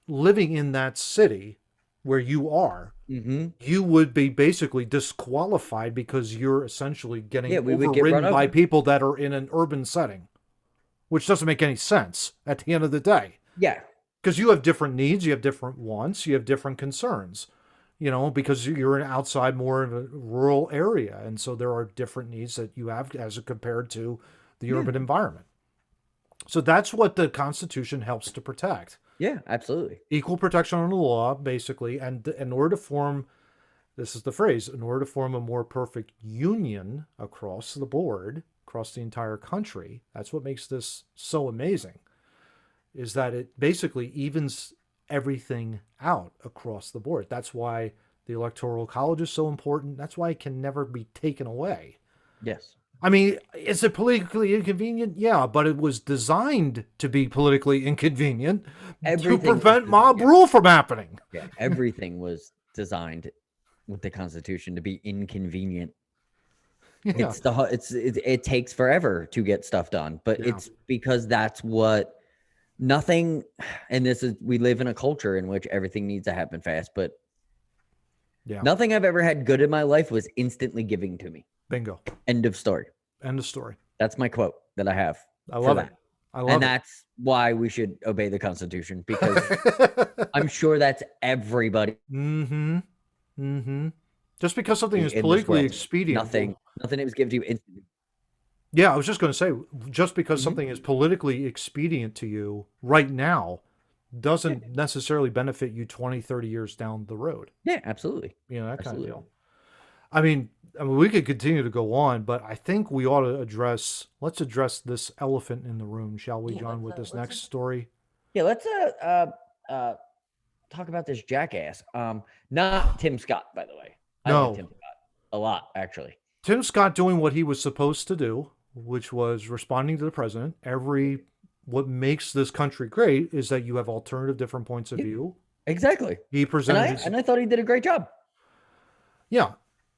living in that city where you are, Mm-hmm. you would be basically disqualified because you're essentially getting Yeah, we would get run overridden by over. people that are in an urban setting, which doesn't make any sense at the end of the day. Yeah. Because you have different needs, you have different wants, you have different concerns, because you're in outside more of a rural area. And so there are different needs that you have as compared to the Yeah. urban environment. So that's what the Constitution helps to protect. Yeah, absolutely. Equal protection under the law, basically. And in order to form, this is the phrase, in order to form a more perfect union across the board, across the entire country, that's what makes this so amazing, is that it basically evens everything out across the board. That's why the Electoral College is so important. That's why it can never be taken away. Yes. I mean, is it politically inconvenient? Yeah, but it was designed to be politically inconvenient to Everything was prevent mob yeah, rule from happening. yeah, everything was designed with the Constitution to be inconvenient. Yeah, It takes forever to get stuff done, but yeah, it's because that's what nothing. And this is we live in a culture in which everything needs to happen fast, but yeah. nothing I've ever had good in my life was instantly giving to me. Bingo. End of story. End of story. That's my quote that I have I for love it. that. I And love that's why we should obey the Constitution, because it. I'm sure that's everybody Mm-hmm. Mm-hmm. Just because something is in this politically world. expedient. Nothing that was given to you instantly. Yeah, I was just going to say, just because Mhm. something is politically expedient to you right now Yeah, doesn't necessarily benefit you 20, 30 years down the road. yeah, absolutely. That kind of Absolutely. deal. I mean, we could continue to go on, but I think we ought to let's address this elephant in the room, shall we, Yeah, John, with this next story? let's talk about this jackass. Not Tim Scott, by the way. I like No, Tim Scott a lot, actually. Tim Scott doing what he was supposed to do, which was responding to the president. What makes this country great is that you have alternative, different points of Yeah, view. exactly. He And presented I his, and I thought he did a great job. yeah,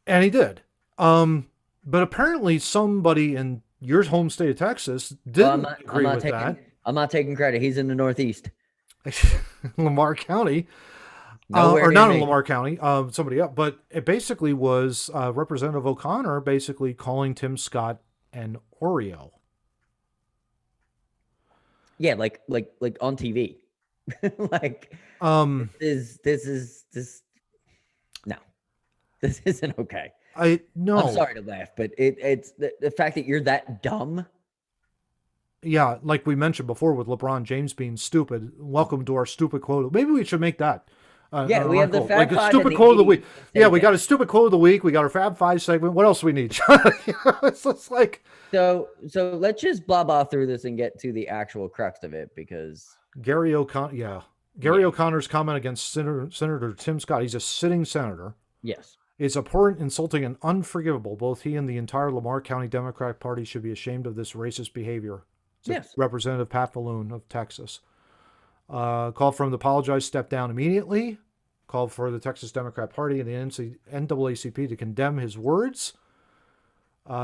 and he did. Um, but apparently, somebody in your home state of Texas Well, didn't agree with that. I'm not taking credit. He's in the Northeast. Lamar County, Nowhere or near not in me. Lamar County, somebody else. But it basically was Representative O'Connor basically calling Tim Scott an Oreo. Yeah, like on TV. Like Um, this no, this isn't okay. I I'm no, sorry to laugh, but it's the fact that you're that dumb. yeah, like we mentioned before with LeBron James being stupid. Welcome to our stupid quote. Maybe we should make that Yeah, an we have the article, like Fab a Five and stupid the quote of the week. idiot Yeah, we takeout. got a stupid quote of the week. We got our Fab Five segment. What else do we need? It's just like So let's just blah blah through this and get to the actual crux of it because Gary O'Connor. Yeah, Gary yeah, O'Connor's comment against Senator Tim Scott. He's a sitting senator. yes, It's abhorrent, insulting, and unforgivable. Both he and the entire Lamar County Democratic Party should be ashamed of this racist behavior, said yes. Representative Pat Balloon of Texas. Called for him to apologize, step down immediately. Called for the Texas Democrat Party and the NAACP to condemn his words.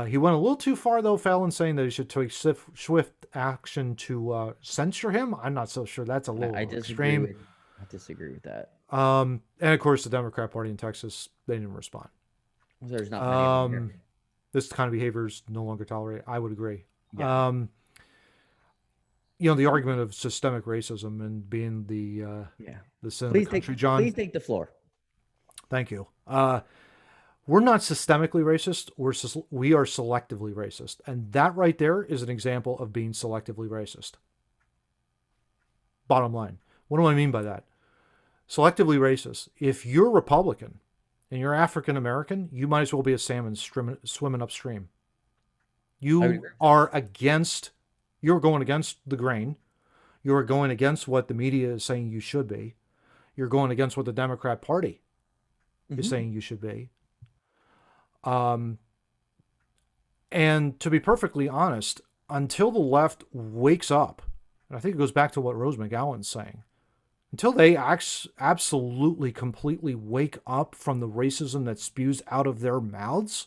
He went a little too far, though, Fallon, saying that he should take swift action to censure him. I'm not so sure. That's a I little disagree extreme. with I disagree with that. And of course, the Democrat Party in Texas, they didn't respond. There's not many of them here. Um, this kind of behavior is no longer tolerated. I would agree. Yeah, The argument of systemic racism and being yeah. the sin of the country, John. Please take the floor. Thank you. We're not systemically racist. We are selectively racist, and that right there is an example of being selectively racist. Bottom line. What do I mean by that? Selectively racist. If you're Republican and you're African American, you might as well be a salmon swimming upstream. I would You agree with that. are against. You're going against the grain. You're going against what the media is saying you should be. You're going against what the Democrat Party is Hmm. saying you should be. Um, and to be perfectly honest, until the left wakes up, and I think it goes back to what Rose McGowan's saying, until they absolutely, completely wake up from the racism that spews out of their mouths,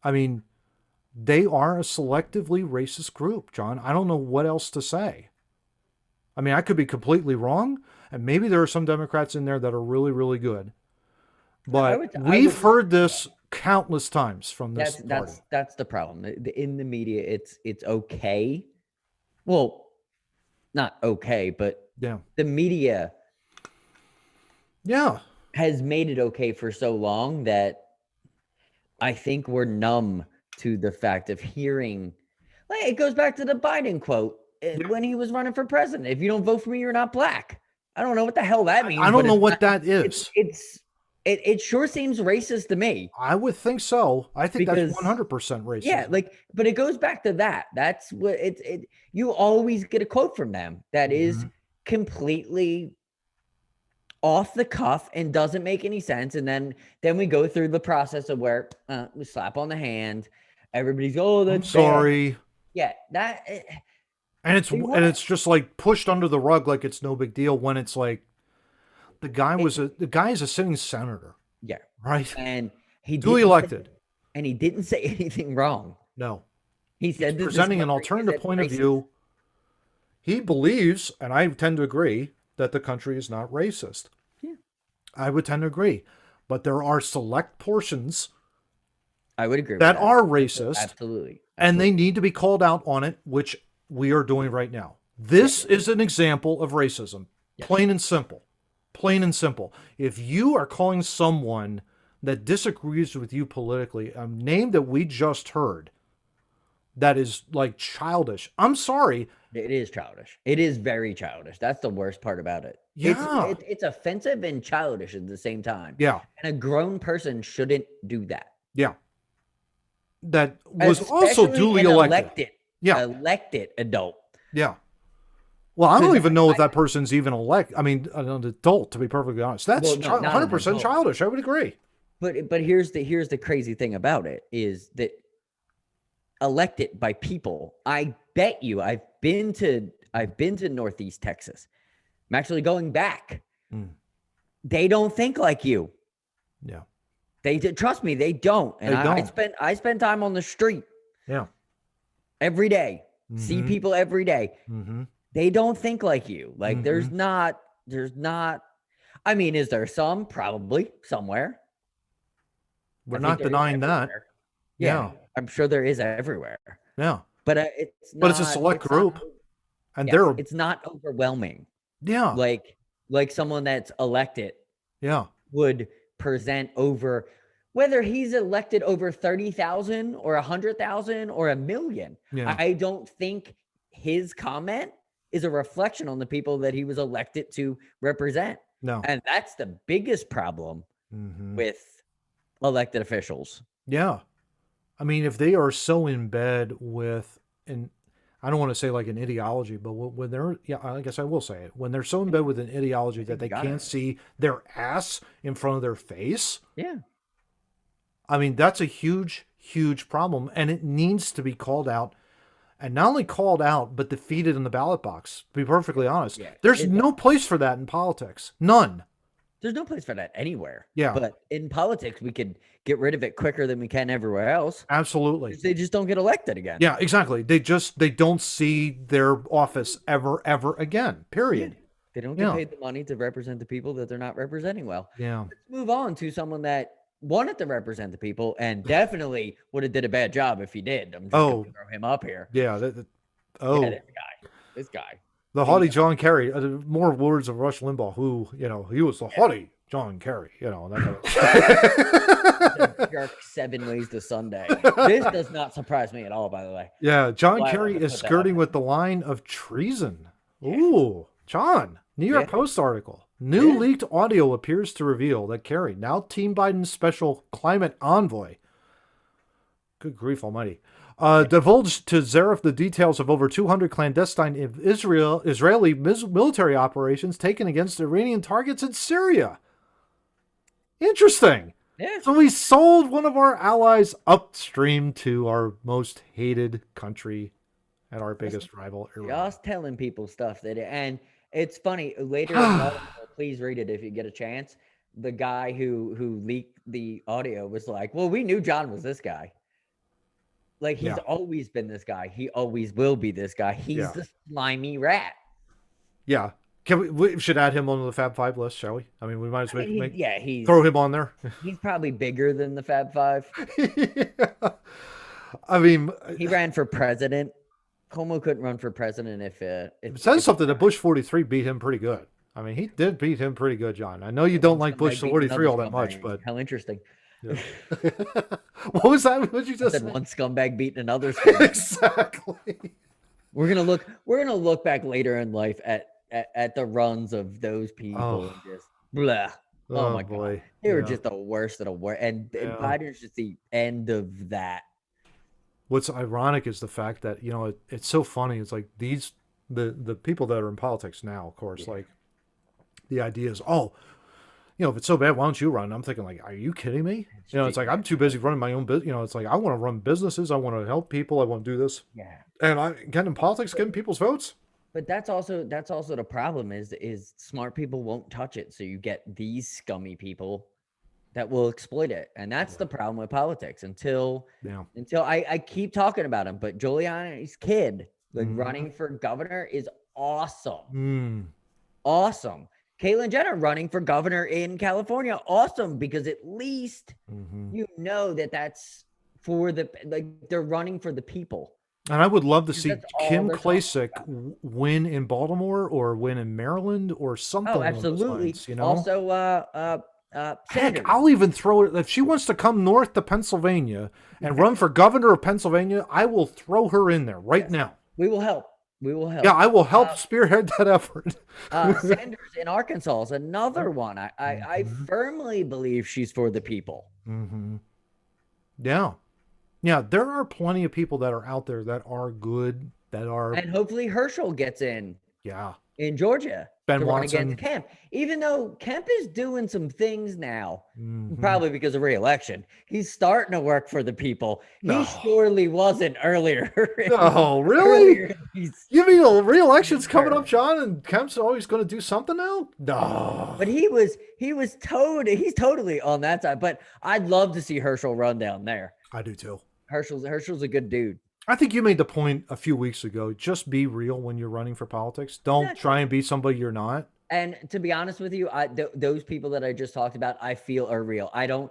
I mean, they are a selectively racist group, John. I don't know what else to say. I mean, I could be completely wrong, and maybe there are some Democrats in there that are really, really good. I But would I we've would heard this countless times from this party. that's the problem. In the media, it's okay. Well, not okay, but Yeah. the media Yeah. has made it okay for so long that I think we're numb to the fact of hearing. Like it goes back to the Biden quote Yeah. when he was running for president. If you don't vote for me, you're not black. I don't know what the hell that I means, don't but know it's what not. that It's is. it's it sure seems racist to me I would think so. I think that's because 100% yeah, racism. like, but it goes back to that. That's what you always get a quote from them that is Mhm. completely off the cuff and doesn't make any sense. And then we go through the process of where we slap on the hand. Everybody's oh I'm that's bad. sorry. Yeah, that And it's they want and it's just like pushed under the rug like it's no big deal when it's like it. the guy is a sitting senator, Yeah, right? and he Duly didn't say, elected. and he didn't say anything wrong. No. He He's said that this presenting an country is alternative at point of racist. view. He believes, and I tend to agree, that the country is not racist. Yeah, I would tend to agree. But there are select portions I would agree with that that. are racist, Absolutely, and they absolutely. need to be called out on it, which we are doing right now. Yeah. This is an example of racism, Yes. plain and simple. Plain and simple. If you are calling someone that disagrees with you politically a name that we just heard that is like childish, I'm sorry. It is childish. It is very childish. That's the worst part about it. Yeah. It's offensive and childish at the same time. Yeah. And a grown person shouldn't do that. Yeah. That was also Especially duly an elected. Yeah. elected adult. Yeah. Well, I don't Because even know if that person's even elect. I mean, an adult, to be perfectly honest. That's well, no, not an 100% adult. childish. I would agree. But here's the crazy thing about it is that elected by people. I bet you I've been to Northeast Texas. I'm actually going back. Mm, They don't think like you. yeah, They did, trust me, they don't. And they don't. I spend time on the street Yeah. every day. See Mm-hmm. people every day. Mm-hmm. They don't think like you. Like Mm-hmm. there's not I mean, is there some? Probably somewhere. We're I think not there is denying that. everywhere. Yeah, Yeah. I'm sure there is everywhere. Yeah. But But it's a select it's not group, and yes, they're it's not overwhelming. yeah, Like someone that's elected yeah, would present over whether he's elected over 30,000 or 100,000 or a million. yeah. I don't think his comment is a reflection on the people that he was elected to represent. No. And that's the biggest problem Mm-hmm. with elected officials. Yeah. I mean, if they are so in bed with an, I don't want to say like an ideology, but when they're, yeah, I guess I will say it. When they're so in bed with an ideology I that think you they got it. can't see their ass in front of their face, Yeah. I mean, that's a huge, huge problem. And it needs to be called out. And not only called out, but defeated in the ballot box, to be perfectly honest. Yeah. There's no place for that in politics. None. There's no place for that anywhere. Yeah, But in politics, we could get rid of it quicker than we can everywhere else. absolutely. They just don't get elected again. Yeah, exactly. They don't see their office ever again. Yeah. Period. They don't get Yeah. paid the money to represent the people that they're not representing well. Yeah. Let's move on to someone that wanted to represent the people and definitely would have did a bad job if he did. I'm just Oh, going to throw him up here. yeah. Yeah, Oh, this guy. the He haughty John Kerry. More words of Rush Limbaugh, who, he was the haughty John Kerry. That jerk 7 ways to Sunday. This does not surprise me at all, by the way. yeah, John Why Kerry would I is put that skirting up? with the line of treason. Ooh, John. New York Yeah. Post article. New Yeah. leaked audio appears to reveal that Kerry, now Team Biden's special climate envoy, good grief almighty, divulged to Zarif the details of over 200 clandestine Israeli military operations taken against Iranian targets in Syria. Interesting. Yeah. So we sold one of our allies upstream to our most hated country and our biggest rival, Iran. Just telling people stuff and it's funny later in the article, please read it if you get a chance. The guy who leaked the audio was like, well, we knew John was this guy. Like he's Yeah. always been this guy. He always will be this guy. He's Yeah. the slimy rat. Yeah. We should add him on the Fab Five list, shall we? I mean, we might as well throw him on there. He's probably bigger than the Fab Five. Yeah. I mean, He ran for president. Como couldn't run for president if it says something that Bush 43 beat him pretty good. I mean, he did beat him pretty good, John. I know you don't like Bush 43 all that much, but how interesting. yeah. What was that? What did you just Said say? one scumbag beating another scumbag. Exactly. We're gonna look back later in life at the runs of those people and just blah. Oh, my boy. God. They were Yeah. just the worst of the worst. And Biden's just the end of that. What's ironic is the fact that, it's so funny. It's like the people that are in politics now, of course, like the idea is, if it's so bad, why don't you run? I'm thinking like, are you kidding me? It's like, I'm too busy running my own business. It's like, I want to run businesses. I want to help people. I want to do this. Yeah. And getting in politics, getting people's votes. But that's also the problem is smart people won't touch it. So you get these scummy people that will exploit it. And that's the problem with politics until I keep talking about him. But Giuliani's kid, running for governor is awesome. Awesome. Caitlyn Jenner running for governor in California. Awesome. Because at least that's for they're running for the people. And I would love to see That's all Kim they're talking Klacik win in Baltimore or win in Maryland or something. Oh, along those absolutely. lines, Also, Heck, Sanders. I'll even throw it if she wants to come north to Pennsylvania and run for governor of Pennsylvania. I will throw her in there right now. We will help. Yeah, I will help spearhead that effort. Sanders in Arkansas is another one. I firmly believe she's for the people. Yeah. Yeah, there are plenty of people that are out there that are good, that are. And hopefully Herschel gets in Yeah. in Georgia Ben to run against Watson. Kemp, even though Kemp is doing some things now, Hmm. probably because of re-election. He's starting to work for the people. He No. surely wasn't earlier No, really? earlier in these You mean the re-election's coming up, terms. John, and Kemp's always going to do something now? No. But he's totally on that side. But I'd love to see Herschel run down there. I do too. Herschel's a good dude. I think you made the point a few weeks ago. Just be real when you're running for politics. Don't try Exactly. and be somebody you're not. And to be honest with you, those people that I just talked about, I feel are real. I don't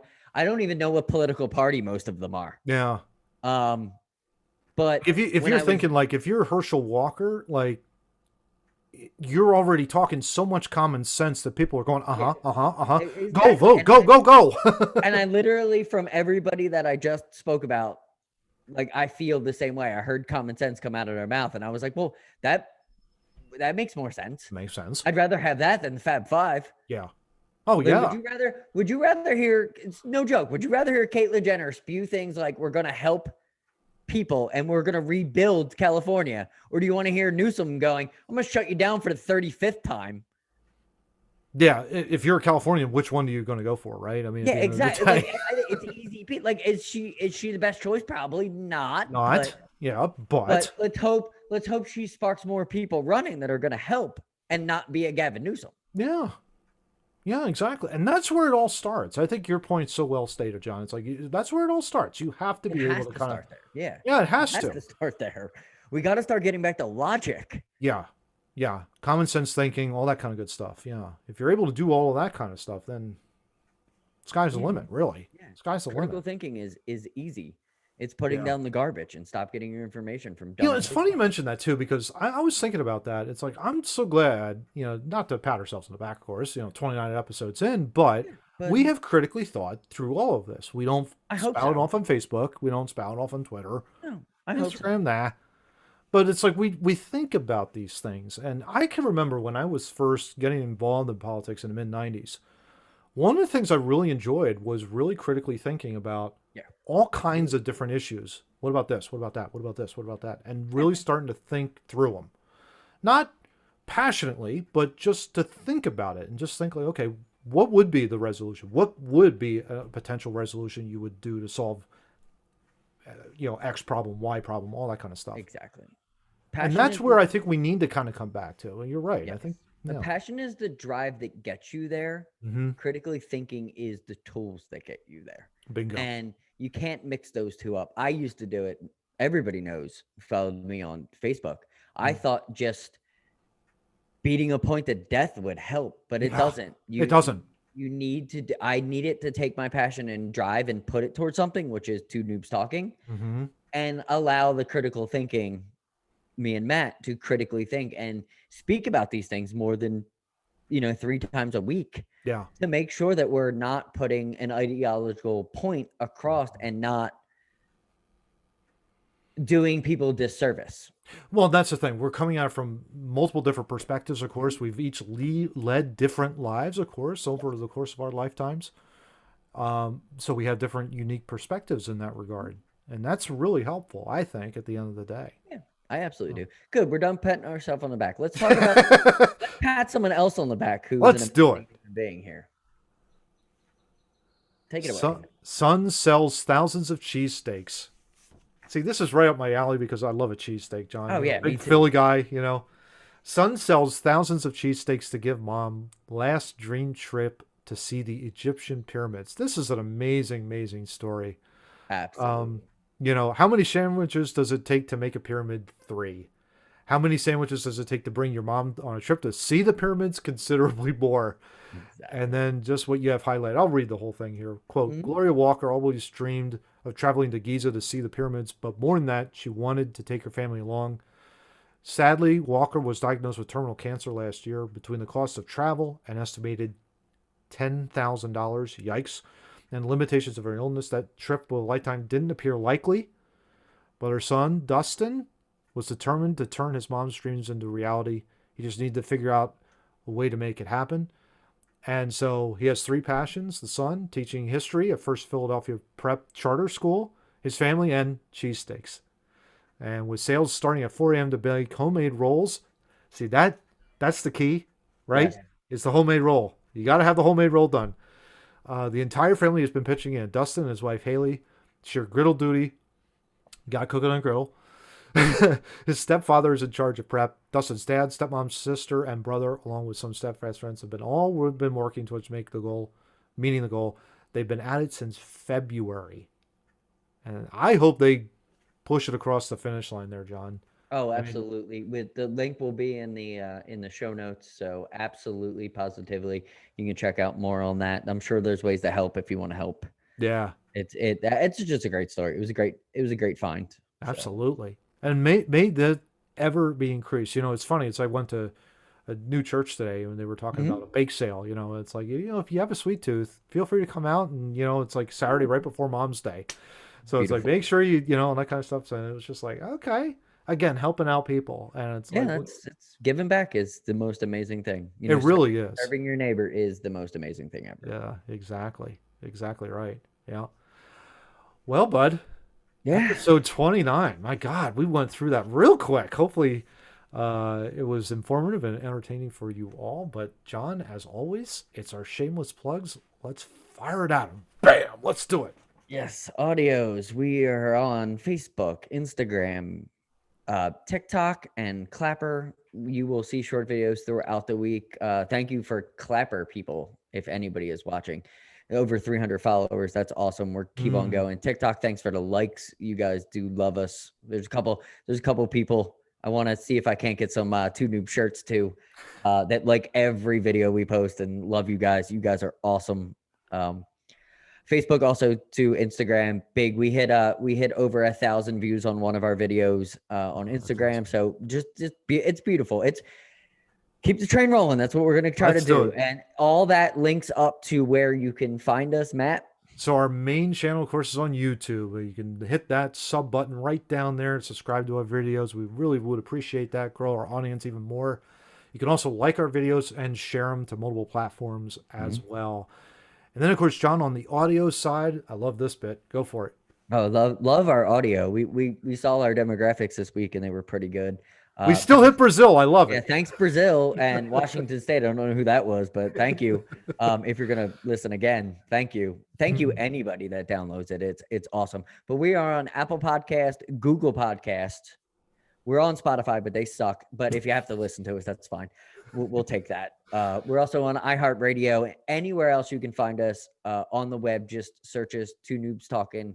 even know what political party most of them are. Yeah. Um, but If when you're I was thinking like if you're Herschel Walker, like you're already talking so much common sense that people are going, yeah, go exactly, vote, go. and I literally from everybody that I just spoke about, like I feel the same way. I heard common sense come out of their mouth, and I was like, well, that makes more sense. Makes sense. I'd rather have that than the Fab Five. Yeah. Oh Like, yeah. would you rather hear, it's no joke, would you rather hear Caitlyn Jenner spew things like we're going to help people and we're going to rebuild California? Or do you want to hear Newsom going, I'm going to shut you down for the 35th time? Yeah. If you're a Californian, which one are you going to go for, right? I mean, at Yeah, the end of the exactly. Like, day, I think it's easy. Like, is she the best choice? Probably not. not. Yeah, But but let's hope she sparks more people running that are going to help and not be a Gavin Newsom. yeah. Yeah, exactly. And that's where it all starts. I think your point's so well stated, John. It's like that's where it all starts. You have to It be able has to to kind of, start there. Yeah, yeah, it it has has to. to start there. We got to start getting back to logic. Yeah. Yeah. Common sense thinking, all that kind of good stuff. Yeah. If you're able to do all of that kind of stuff, then sky's the Yeah, limit, really. yeah. Sky's the Critical limit. thinking is easy. It's putting Yeah. down the garbage and stop getting your information from You know, dumbass it's funny you TikTok. mentioned that too, because I was thinking about that. It's like, I'm so glad, not to pat ourselves on the back, of course, 29 episodes in, but Yeah, but we have critically thought through all of this. We don't I hope spout it so. off on Facebook. We don't spout it off on Twitter, No, I hope so. Instagram, nah. But it's like we think about these things. And I can remember when I was first getting involved in politics in the mid 90s, one of the things I really enjoyed was really critically thinking about Yeah, all kinds of different issues. What about this? What about that? What about this? What about that? And yeah, really starting to think through them. Not passionately, but just to think about it and just think like, okay, what would be the resolution? What would be a potential resolution you would do to solve, X problem, Y problem, all that kind of stuff. exactly. And Passion that's is where the I think we need to kind of come back to. And you're right. I yes. think, The yeah. passion is the drive that gets you there. Hmm. Critically thinking is the tools that get you there. Bingo. And you can't mix those two up. I used to do it. Everybody knows, followed me on Facebook. I Mm. thought just beating a point to death would help, but it Yeah, doesn't. it You doesn't. you need to I need it to take my passion and drive and put it towards something, which is two noobs talking, Hmm. and allow the critical thinking, me and Matt, to critically think and speak about these things more than 3 times a week Yeah. to make sure that we're not putting an ideological point across and not doing people disservice. Well, that's the thing. We're coming at it from multiple different perspectives, of course. We've each led different lives, of course, over the course of our lifetimes. So we have different unique perspectives in that regard. And that's really helpful, I think, at the end of the day. Yeah, I absolutely Oh. do. Good. We're done patting ourselves on the back. Let's talk about let's pat someone else on the back who's an Let's do amazing it. human being here. Take it away. Son sells thousands of cheesesteaks. See, this is right up my alley because I love a cheesesteak, John. Oh yeah, me Big too. Philly guy. Son sells thousands of cheesesteaks to give mom last dream trip to see the Egyptian pyramids. This is an amazing, amazing story. Absolutely. Um, how many sandwiches does it take to make a pyramid? 3. How many sandwiches does it take to bring your mom on a trip to see the pyramids? Considerably more. And Exactly. then just what you have highlighted. I'll read the whole thing here. Quote, Mhm. Gloria Walker always dreamed of traveling to Giza to see the pyramids, but more than that, she wanted to take her family along. Sadly, Walker was diagnosed with terminal cancer last year. Between the cost of travel and estimated $10,000, yikes, and limitations of her illness, that trip of a lifetime didn't appear likely. But her son, Dustin, was determined to turn his mom's dreams into reality. He just needed to figure out a way to make it happen. And so he has 3 passions: the son, teaching history at First Philadelphia Prep Charter School, his family, and cheesesteaks. And with sales starting at 4 a.m. to bake homemade rolls, See that's the key, right? Yes. It's the homemade roll. You got to have the homemade roll done. The entire family has been pitching in. Dustin and his wife Haley share griddle duty. Got cooking on griddle. His stepfather is in charge of prep. Dustin's dad, stepmom, sister, and brother, along with some steadfast friends, have been working towards meeting the goal. They've been at it since February, and I hope they push it across the finish line there, John. Oh, I mean, absolutely. With the link will be in the show notes, so absolutely positively you can check out more on that. I'm sure there's ways to help if you want to help. yeah, It's just a great story. It was a great find. So, absolutely. And may that ever be increased. You know, it's funny. It's I went to a new church today and they were talking about a mhm. bake sale. You know, it's like, if you have a sweet tooth, feel free to come out, and it's like Saturday right before Mom's Day. So it's like Beautiful. make sure and that kind of stuff. So it was just like, okay, again, helping out people, and it's Yeah, like it's giving back is the most amazing thing. it really is. Serving your neighbor is the most amazing thing ever. Yeah, exactly right. Yeah. Well, bud, Yeah. episode 29. My God, we went through that real quick. Hopefully, it was informative and entertaining for you all. But John, as always, it's our shameless plugs. Let's fire it at 'em. Bam! Let's do it. Yes, audios. We are on Facebook, Instagram, TikTok, and Clapper. You will see short videos throughout the week. Thank you for Clapper people, if anybody is watching. Over 300 followers. That's awesome. We're keep on Mm. going. TikTok, thanks for the likes. You guys do love us. There's a couple people. I want to see if I can't get some two noob shirts too. That like every video we post and love you guys. You guys are awesome. Um, Facebook also to Instagram. Big. We hit over 1,000 views on one of our videos on Oh, that's Instagram. awesome. So it's beautiful. It's keep the train rolling. That's what we're gonna try to Let's do do. it. And all that links up to where you can find us, Matt. So our main channel, of course, is on YouTube. You can hit that sub button right down there and subscribe to our videos. We really would appreciate that. Grow our audience even more. You can also like our videos and share them to multiple platforms as Mhm. well. And then, of course, John, on the audio side, I love this bit. Go for it. Oh, love our audio. We saw our demographics this week and they were pretty good. We still hit Thanks. Brazil. I love Yeah, it. thanks Brazil and Washington State. I don't know who that was, but thank you. If you're gonna listen again, thank you. Thank you anybody that downloads it. It's awesome. But we are on Apple Podcast, Google Podcast. We're on Spotify, but they suck. But if you have to listen to us, that's fine. We'll take that. We're also on iHeartRadio. Anywhere else you can find us on the web, just search us Two Noobs Talking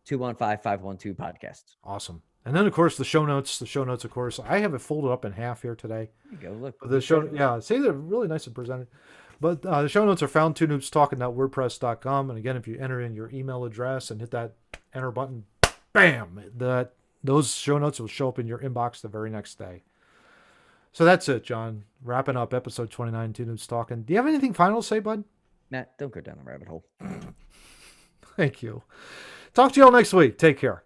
215-512 podcast. Awesome. And then, of course, the show notes. The show notes, of course, I have it folded up in half here today. There you go. Look, The look show, better. yeah, see, they're really nice and presented. But the show notes are found TwoNoobsTalking.wordpress.com. And again, if you enter in your email address and hit that enter button, bam, those show notes will show up in your inbox the very next day. So that's it, John. Wrapping up episode 29, Two Noobs Talking. Do you have anything final to say, bud? Matt, don't go down the rabbit hole. Thank you. Talk to you all next week. Take care.